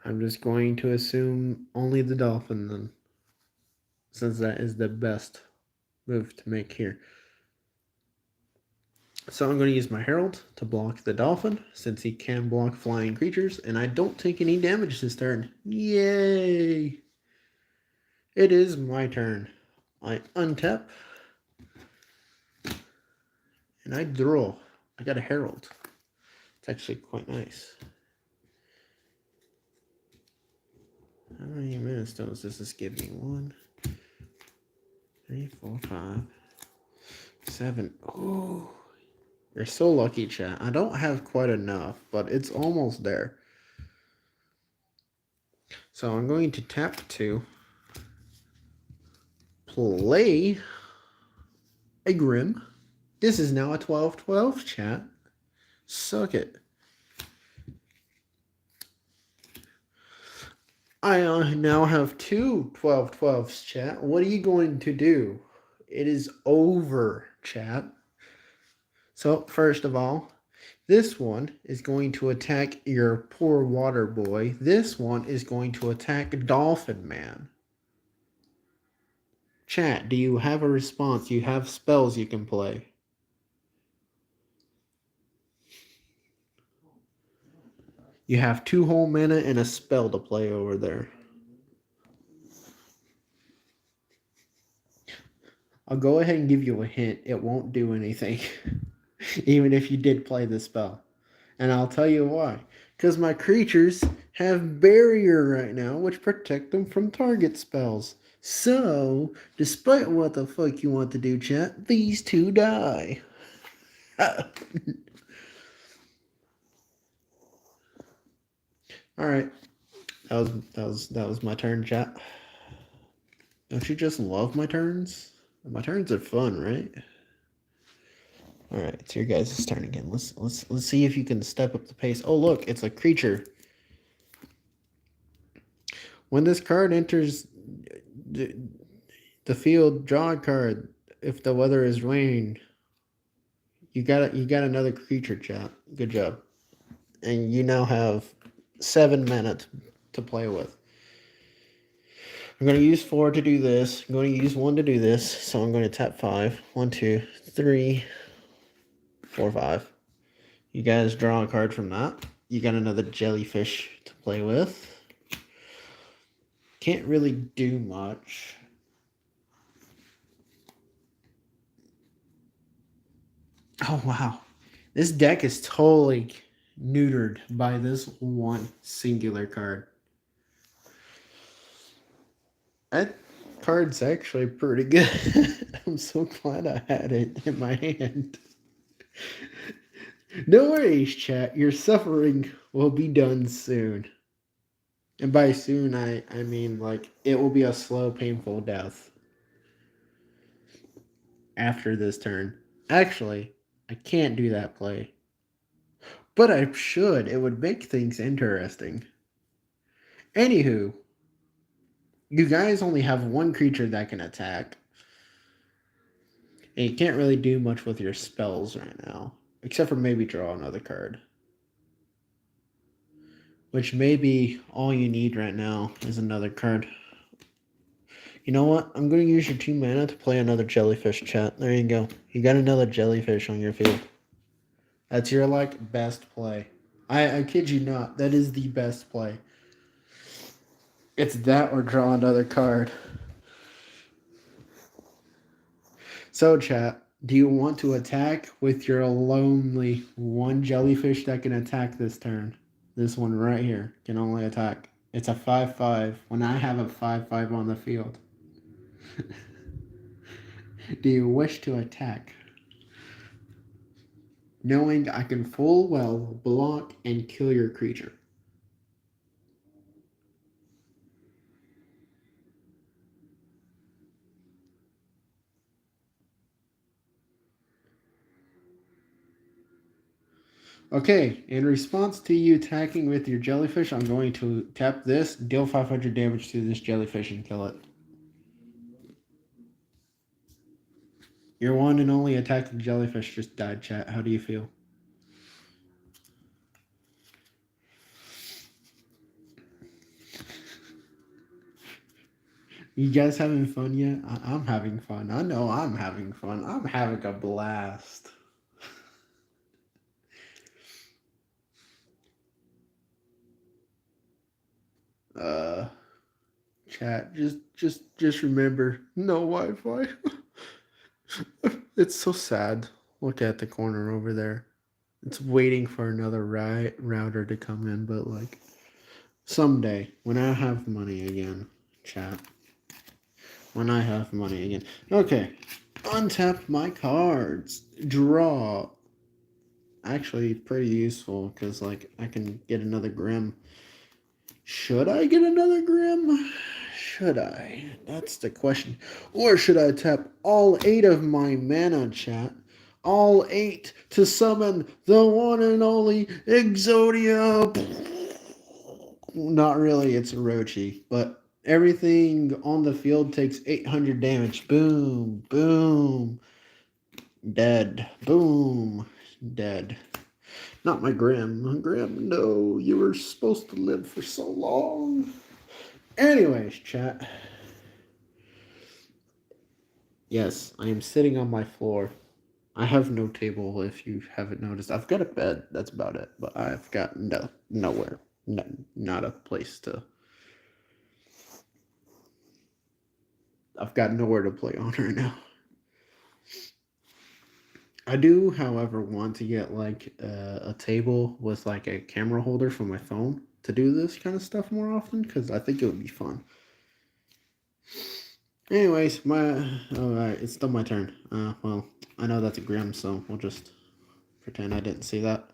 I'm just going to assume only the dolphin then, since that is the best move to make here. So I'm going to use my Herald to block the dolphin, since he can block flying creatures, and I don't take any damage this turn. Yay! It is my turn. I untap, and I draw. I got a Herald. It's actually quite nice. How many mana stones does this give me? 1, 3, 4, 5, 7. Oh, you're so lucky, chat. I don't have quite enough, but it's almost there. So I'm going to tap 2, play a Grim. This is now a 12/12, chat. Suck it. I now have 2 12/12s, chat. What are you going to do? It is over, chat. So, first of all, this one is going to attack your poor water boy. This one is going to attack Dolphin Man. Chat, do you have a response? You have spells you can play. You have 2 whole mana and a spell to play over there. I'll go ahead and give you a hint. It won't do anything. Even if you did play the spell. And I'll tell you why. Because my creatures have barrier right now, which protect them from target spells. So, despite what the fuck you want to do, chat, these 2 die. Alright. That was my turn, chat. Don't you just love my turns? My turns are fun, right? Alright, it's your guys' turn again. Let's see if you can step up the pace. Oh look, it's a creature. When this card enters the field, draw a card. If the weather is rain, you got another creature, chat. Good job. And you now have 7 mana to play with. I'm going to use 4 to do this. I'm going to use 1 to do this. So I'm going to tap 5. 1, 2, 3, 4, 5. You guys draw a card from that. You got another jellyfish to play with. Can't really do much. Oh, wow. This deck is totally neutered by this one singular card. That card's actually pretty good. I'm so glad I had it in my hand. No worries, chat. Your suffering will be done soon. And by soon, I mean, like, it will be a slow, painful death. After this turn. Actually, I can't do that play. But I should. It would make things interesting. Anywho, you guys only have 1 creature that can attack. And you can't really do much with your spells right now. Except for maybe draw another card. Which may be all you need right now is another card. You know what? I'm going to use your 2 mana to play another jellyfish, chat. There you go. You got another jellyfish on your field. That's your, like, best play. I kid you not. That is the best play. It's that or draw another card. So, chat, do you want to attack with your lonely 1 jellyfish that can attack this turn? This one right here can only attack. It's a 5/5 when I have a 5/5 on the field. Do you wish to attack? knowing I can full well block and kill your creature. Okay, in response to you attacking with your jellyfish, I'm going to tap this, deal 500 damage to this jellyfish, and kill it. Your one and only attacking jellyfish just died, chat. How do you feel? You guys having fun yet? I'm having fun. I know I'm having fun. I'm having a blast. Uh, chat, just remember, no Wi-Fi. It's so sad. Look at the corner over there. It's waiting for another router to come in, but like someday when I have money again, chat. When I have money again. Okay. Untap my cards. Draw. Actually, pretty useful because like I can get another Grim. Should I get another Grim? Should I? That's the question. Or should I tap all 8 of my mana, chat? All 8 to summon the one and only Exodia. Not really, it's Orochi, but everything on the field takes 800 damage. Boom, boom, dead. Boom, dead. Not my Grim. Grim, no, you were supposed to live for so long. Anyways, chat. Yes, I am sitting on my floor. I have no table, if you haven't noticed. I've got a bed, that's about it. But I've got nowhere. No, not a place to... I've got nowhere to play on right now. I do, however, want to get like a table with like a camera holder for my phone to do this kind of stuff more often because I think it would be fun. Anyways, alright, it's still my turn. Well, I know that's a Grim, so we'll just pretend I didn't see that.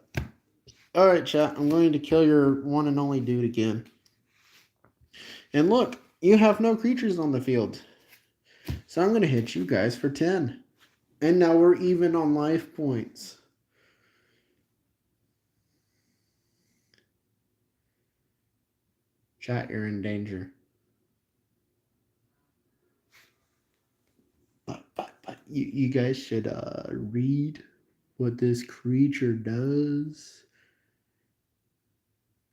Alright, chat, I'm going to kill your one and only dude again. And look, you have no creatures on the field. So I'm going to hit you guys for 10. And now we're even on life points. Chat, you're in danger. But you guys should read what this creature does.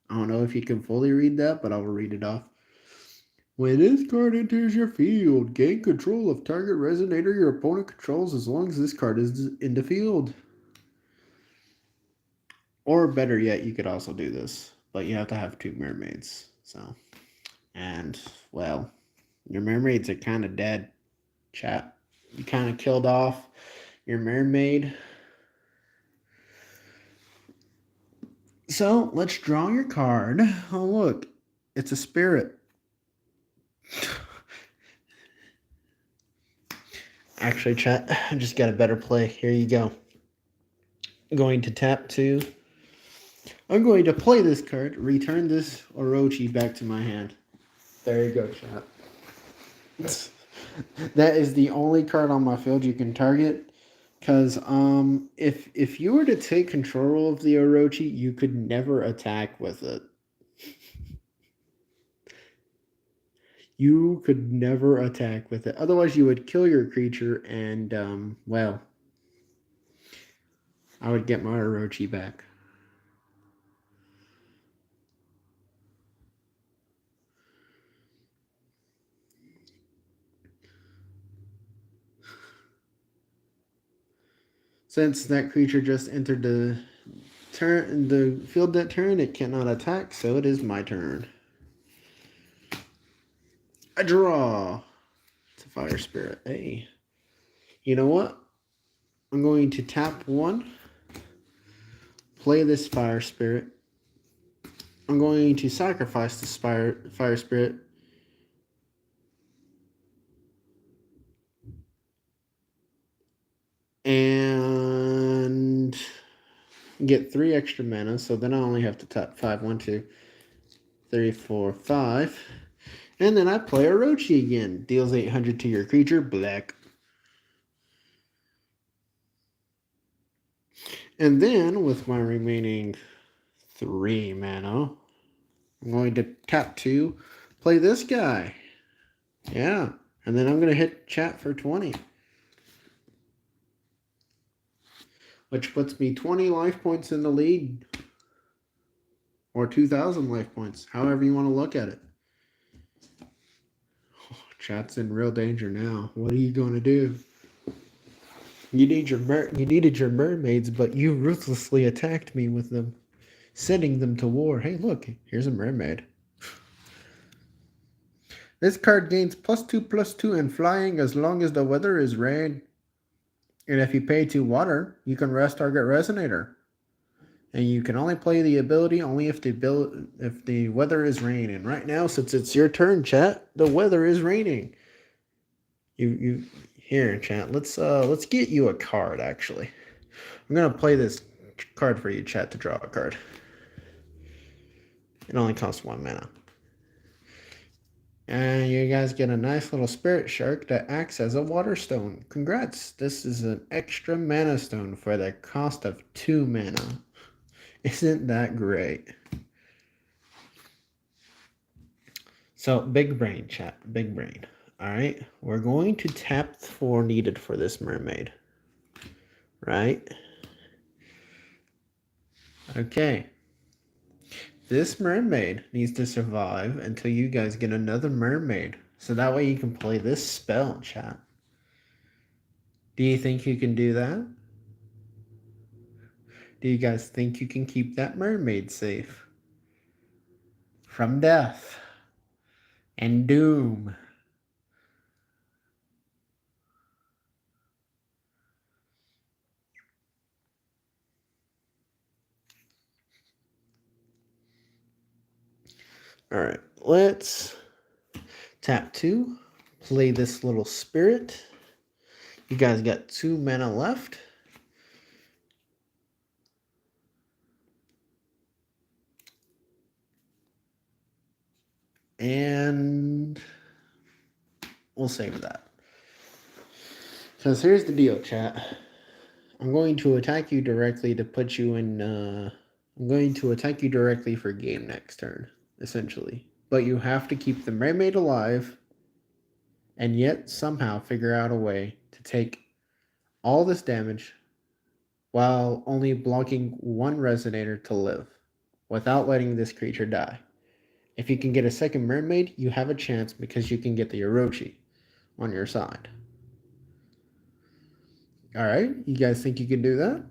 I don't know if you can fully read that, but I'll read it off. When this card enters your field, gain control of target resonator your opponent controls as long as this card is in the field. Or better yet, you could also do this, but you have to have 2 mermaids. So, and well, your mermaids are kind of dead, chat. You kind of killed off your mermaid. So let's draw your card. Oh, look, it's a spirit. Actually, chat, I just got a better play. Here you go. I'm going to tap 2. I'm going to play this card, return this Orochi back to my hand. There you go, chat. That is the only card on my field you can target. Because if you were to take control of the Orochi, you could never attack with it. You could never attack with it. Otherwise, you would kill your creature and, well, I would get my Orochi back. Since that creature just entered the field that turn, it cannot attack, so it is my turn. I draw. It's a fire spirit. Hey. You know what? I'm going to tap 1. Play this fire spirit. I'm going to sacrifice this fire spirit. And get 3 extra mana, so then I only have to tap 5. 1, 2, 3, 4, 5. And then I play Orochi again. Deals 800 to your creature, black. And then, with my remaining 3 mana, I'm going to tap 2, play this guy. Yeah. And then I'm going to hit chat for 20. Which puts me 20 life points in the lead. Or 2,000 life points. However you want to look at it. Oh, chat's in real danger now. What are you going to do? You needed your mermaids, but you ruthlessly attacked me with them. Sending them to war. Hey, look. Here's a mermaid. This card gains +2/+2 and flying as long as the weather is rain. And if you pay 2 water, you can rest target resonator. And you can only play the ability only if the weather is rain. And right now, since it's your turn, chat, the weather is raining. You here, chat. Let's get you a card. Actually, I'm gonna play this card for you, chat, to draw a card. It only costs 1 mana. And you guys get a nice little spirit shark that acts as a water stone. Congrats! This is an extra mana stone for the cost of 2 mana. Isn't that great? So, big brain, chat. Big brain. Alright, we're going to tap 4 needed for this mermaid. Right? Okay. This mermaid needs to survive until you guys get another mermaid. So that way you can play this spell, chat. Do you think you can do that? Do you guys think you can keep that mermaid safe from death and doom? Alright, let's tap 2, play this little spirit. You guys got 2 mana left. And we'll save that. Because here's the deal, chat. I'm going to attack you directly to put you in... I'm going to attack you directly for game next turn, essentially. But you have to keep the mermaid alive and yet somehow figure out a way to take all this damage while only blocking 1 resonator to live without letting this creature die. If you can get a second mermaid, you have a chance because you can get the Orochi on your side. Alright, you guys think you can do that?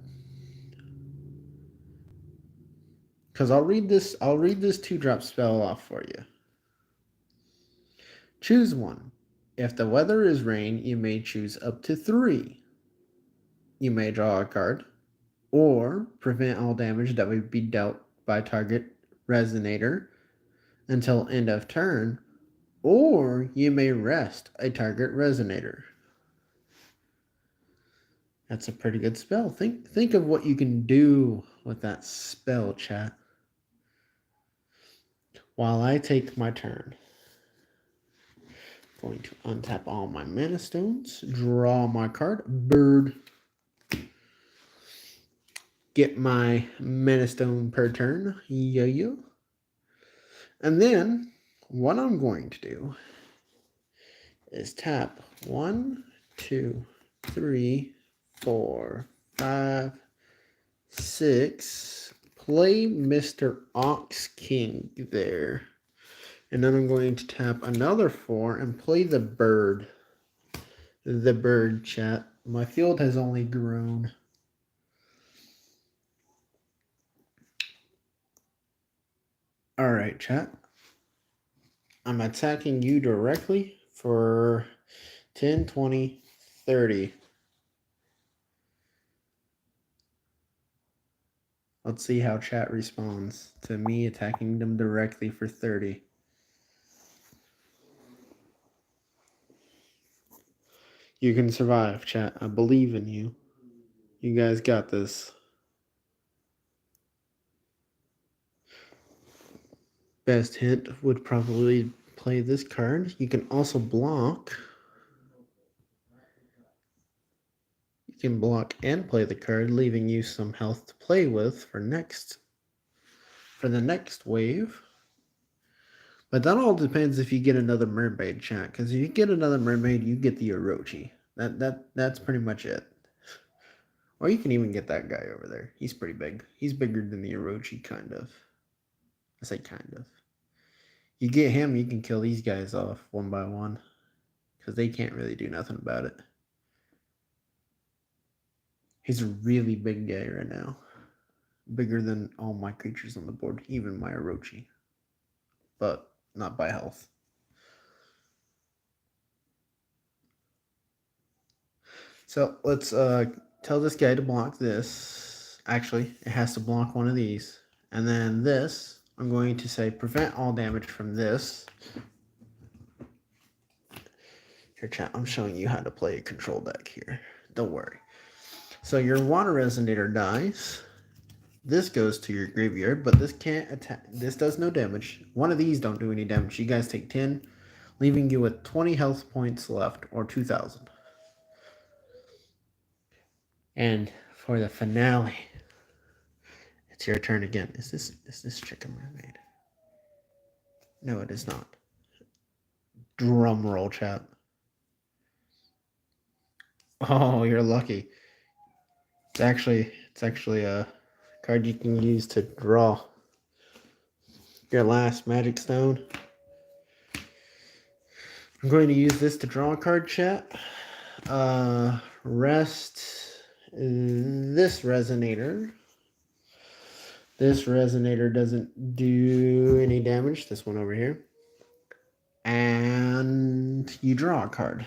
Because I'll read this 2-drop spell off for you. Choose 1. If the weather is rain, you may choose up to 3. You may draw a card. Or prevent all damage that would be dealt by target resonator until end of turn. Or you may rest a target resonator. That's a pretty good spell. Think of what you can do with that spell, chat. While I take my turn. Going to untap all my mana stones. Draw my card. Bird. Get my mana stone per turn. Yo. And then what I'm going to do is tap 1, 2, 3, 4, 5, 6. Play Mr. Ox King there. And then I'm going to tap another 4 and play the bird. The bird, chat. My field has only grown. Alright, chat. I'm attacking you directly for 10, 20, 30. Let's see how chat responds to me attacking them directly for 30. You can survive, chat. I believe in you. You guys got this. best hint would probably play this card. You can also block. You can block and play the card, leaving you some health to play with for the next wave. But that all depends if you get another mermaid, chat. Because if you get another mermaid, you get the Orochi. That's pretty much it. Or you can even get that guy over there. He's pretty big. He's bigger than the Orochi, kind of. I say kind of. You get him, you can kill these guys off one by one. Because they can't really do nothing about it. He's a really big guy right now. Bigger than all my creatures on the board, even my Orochi. But not by health. So let's tell this guy to block this. Actually, it has to block one of these. And then this, I'm going to say prevent all damage from this. Here, chat, I'm showing you how to play a control deck here. Don't worry. So your water resonator dies. This goes to your graveyard, but this can't attack. This does no damage. One of these don't do any damage. You guys take 10, leaving you with 20 health points left, or 2,000. And for the finale, it's your turn again. Is this chicken mermaid? No, it is not. Drum roll, chat. Oh, you're lucky. It's actually a card you can use to draw your last magic stone. I'm going to use this to draw a card, chat. Rest this resonator. This resonator doesn't do any damage. This one over here. And you draw a card.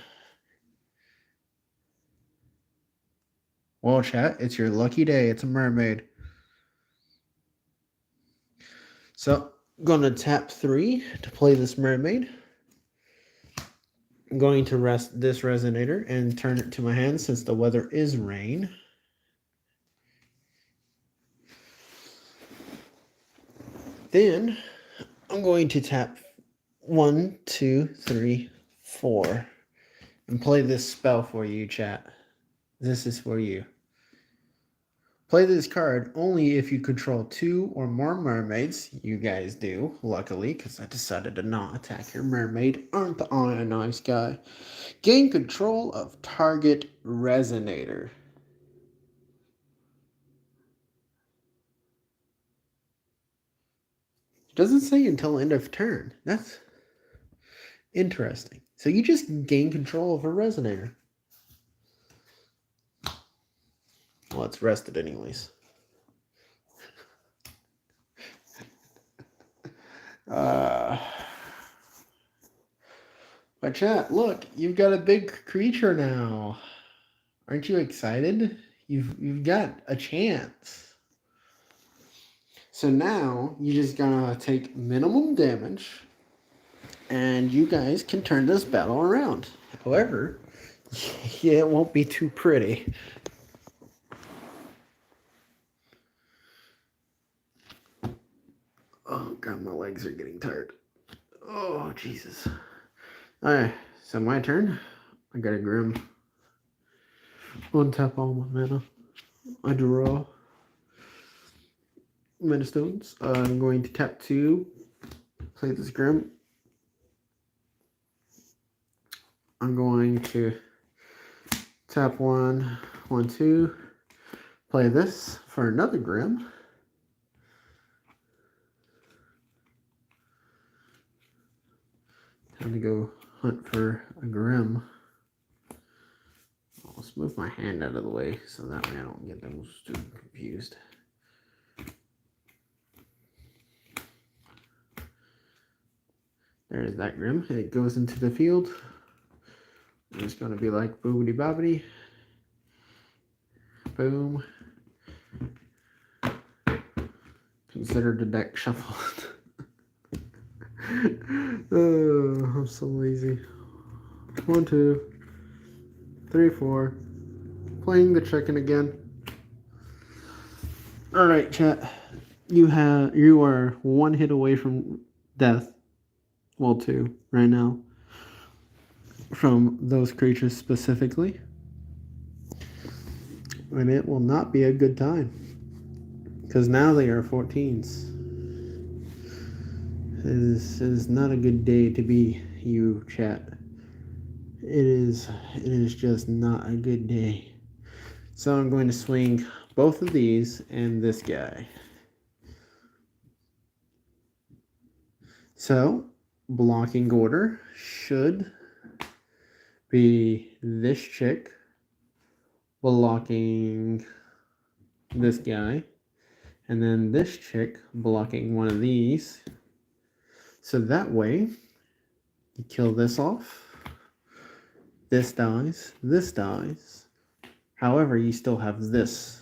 Well, chat, it's your lucky day. It's a mermaid. So, I'm going to tap 3 to play this mermaid. I'm going to rest this resonator and turn it to my hand since the weather is rain. Then, I'm going to tap 1, 2, 3, 4 and play this spell for you, chat. This is for you. Play this card only if you control 2 or more mermaids. You guys do, luckily, because I decided to not attack your mermaid. Aren't I a nice guy? Gain control of target resonator. It doesn't say until end of turn. That's interesting. So you just gain control of a resonator. Well, it's rested anyways. But chat, look, you've got a big creature now. Aren't you excited? You've got a chance. So now you just gotta take minimum damage, and you guys can turn this battle around. However, yeah, it won't be too pretty. Oh god, my legs are getting tired. Oh Jesus. Alright, so my turn. I got a Grim. Untap all my mana. I draw mana stones. I'm going to tap 2. Play this Grim. I'm going to tap 1, 1, 2. Play this for another Grim. Time to go hunt for a Grim. Let's move my hand out of the way so that way I don't get them too confused. There's that Grim. It goes into the field. It's going to be like boobity bobbity. Boom. Consider the deck shuffled. Oh, I'm so lazy. 1, 2, 3, 4. Playing the chicken again. Alright, chat. You are 1 hit away from death. Well, 2 right now. From those creatures specifically. And it will not be a good time. Because now they are 14s. It is not a good day to be you, chat. It is just not a good day. So I'm going to swing both of these and this guy. So, blocking order should be this chick blocking this guy, and then this chick blocking one of these. So that way, you kill this off, this dies, this dies. However, you still have this.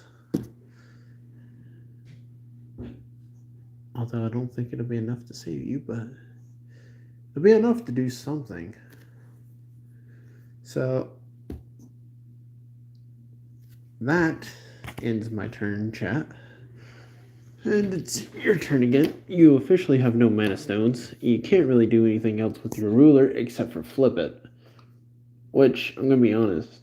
Although I don't think it'll be enough to save you, but it'll be enough to do something. So that ends my turn, chat. And it's your turn again. You officially have no mana stones. You can't really do anything else with your ruler except for flip it. Which, I'm going to be honest,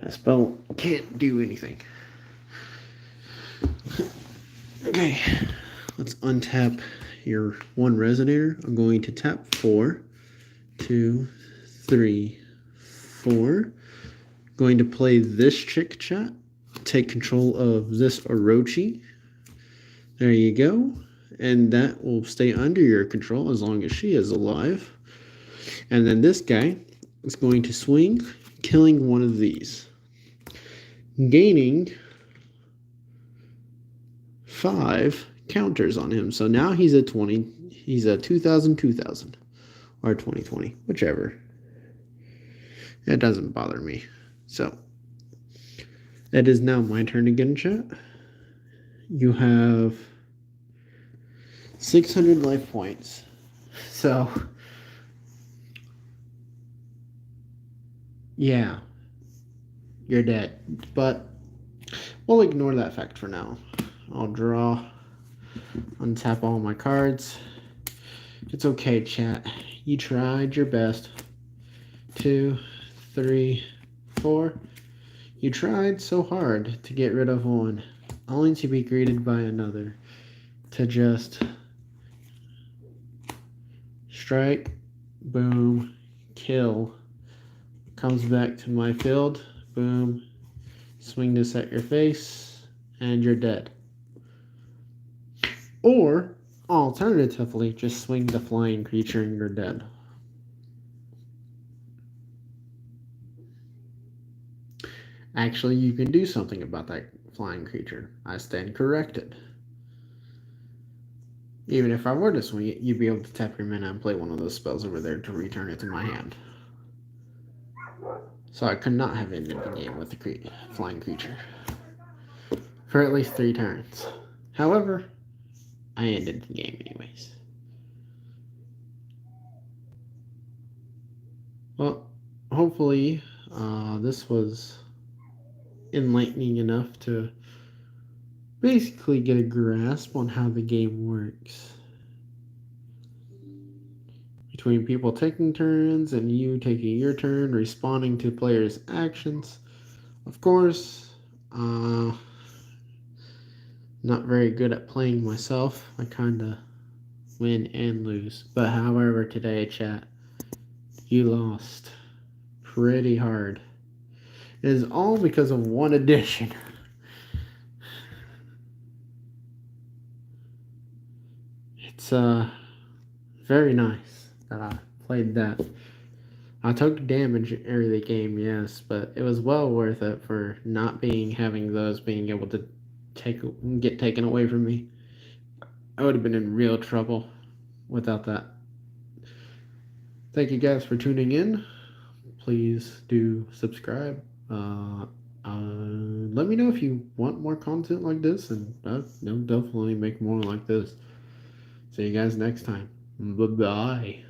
that spell can't do anything. Okay, let's untap your 1 resonator. I'm going to tap 4, 2, 3, 4. Going to play this chick, chat. Take control of this Orochi. There you go. And that will stay under your control as long as she is alive. And then this guy is going to swing, killing one of these. Gaining 5 counters on him. So now he's at 20. He's at 2,000, 2,000. Or 2020, whichever. It doesn't bother me. So, it is now my turn again, chat. You have 600 life points. So, yeah, you're dead. But we'll ignore that fact for now. I'll draw, untap all my cards. It's okay, chat. You tried your best. 2, 3, 4. You tried so hard to get rid of one, only to be greeted by another. To just strike, boom, kill. Comes back to my field, boom, swing this at your face, and you're dead. Or, alternatively, just swing the flying creature and you're dead. Actually, you can do something about that flying creature. I stand corrected. Even if I were to swing it, you'd be able to tap your mana and play one of those spells over there to return it to my hand. So I could not have ended the game with the flying creature. For at least 3 turns. However, I ended the game anyways. Well, hopefully this was enlightening enough to basically get a grasp on how the game works. Between people taking turns and you taking your turn, responding to players' actions. Of course, not very good at playing myself. I kind of win and lose. But however, today, chat, you lost pretty hard. It is all because of one addition. It's very nice that I played that. I took damage early game, yes, but it was well worth it for not having those being able to get taken away from me. I would have been in real trouble without that. Thank you guys for tuning in. Please do subscribe. Let me know if you want more content like this, and I'll definitely make more like this. See you guys next time. Bye-bye.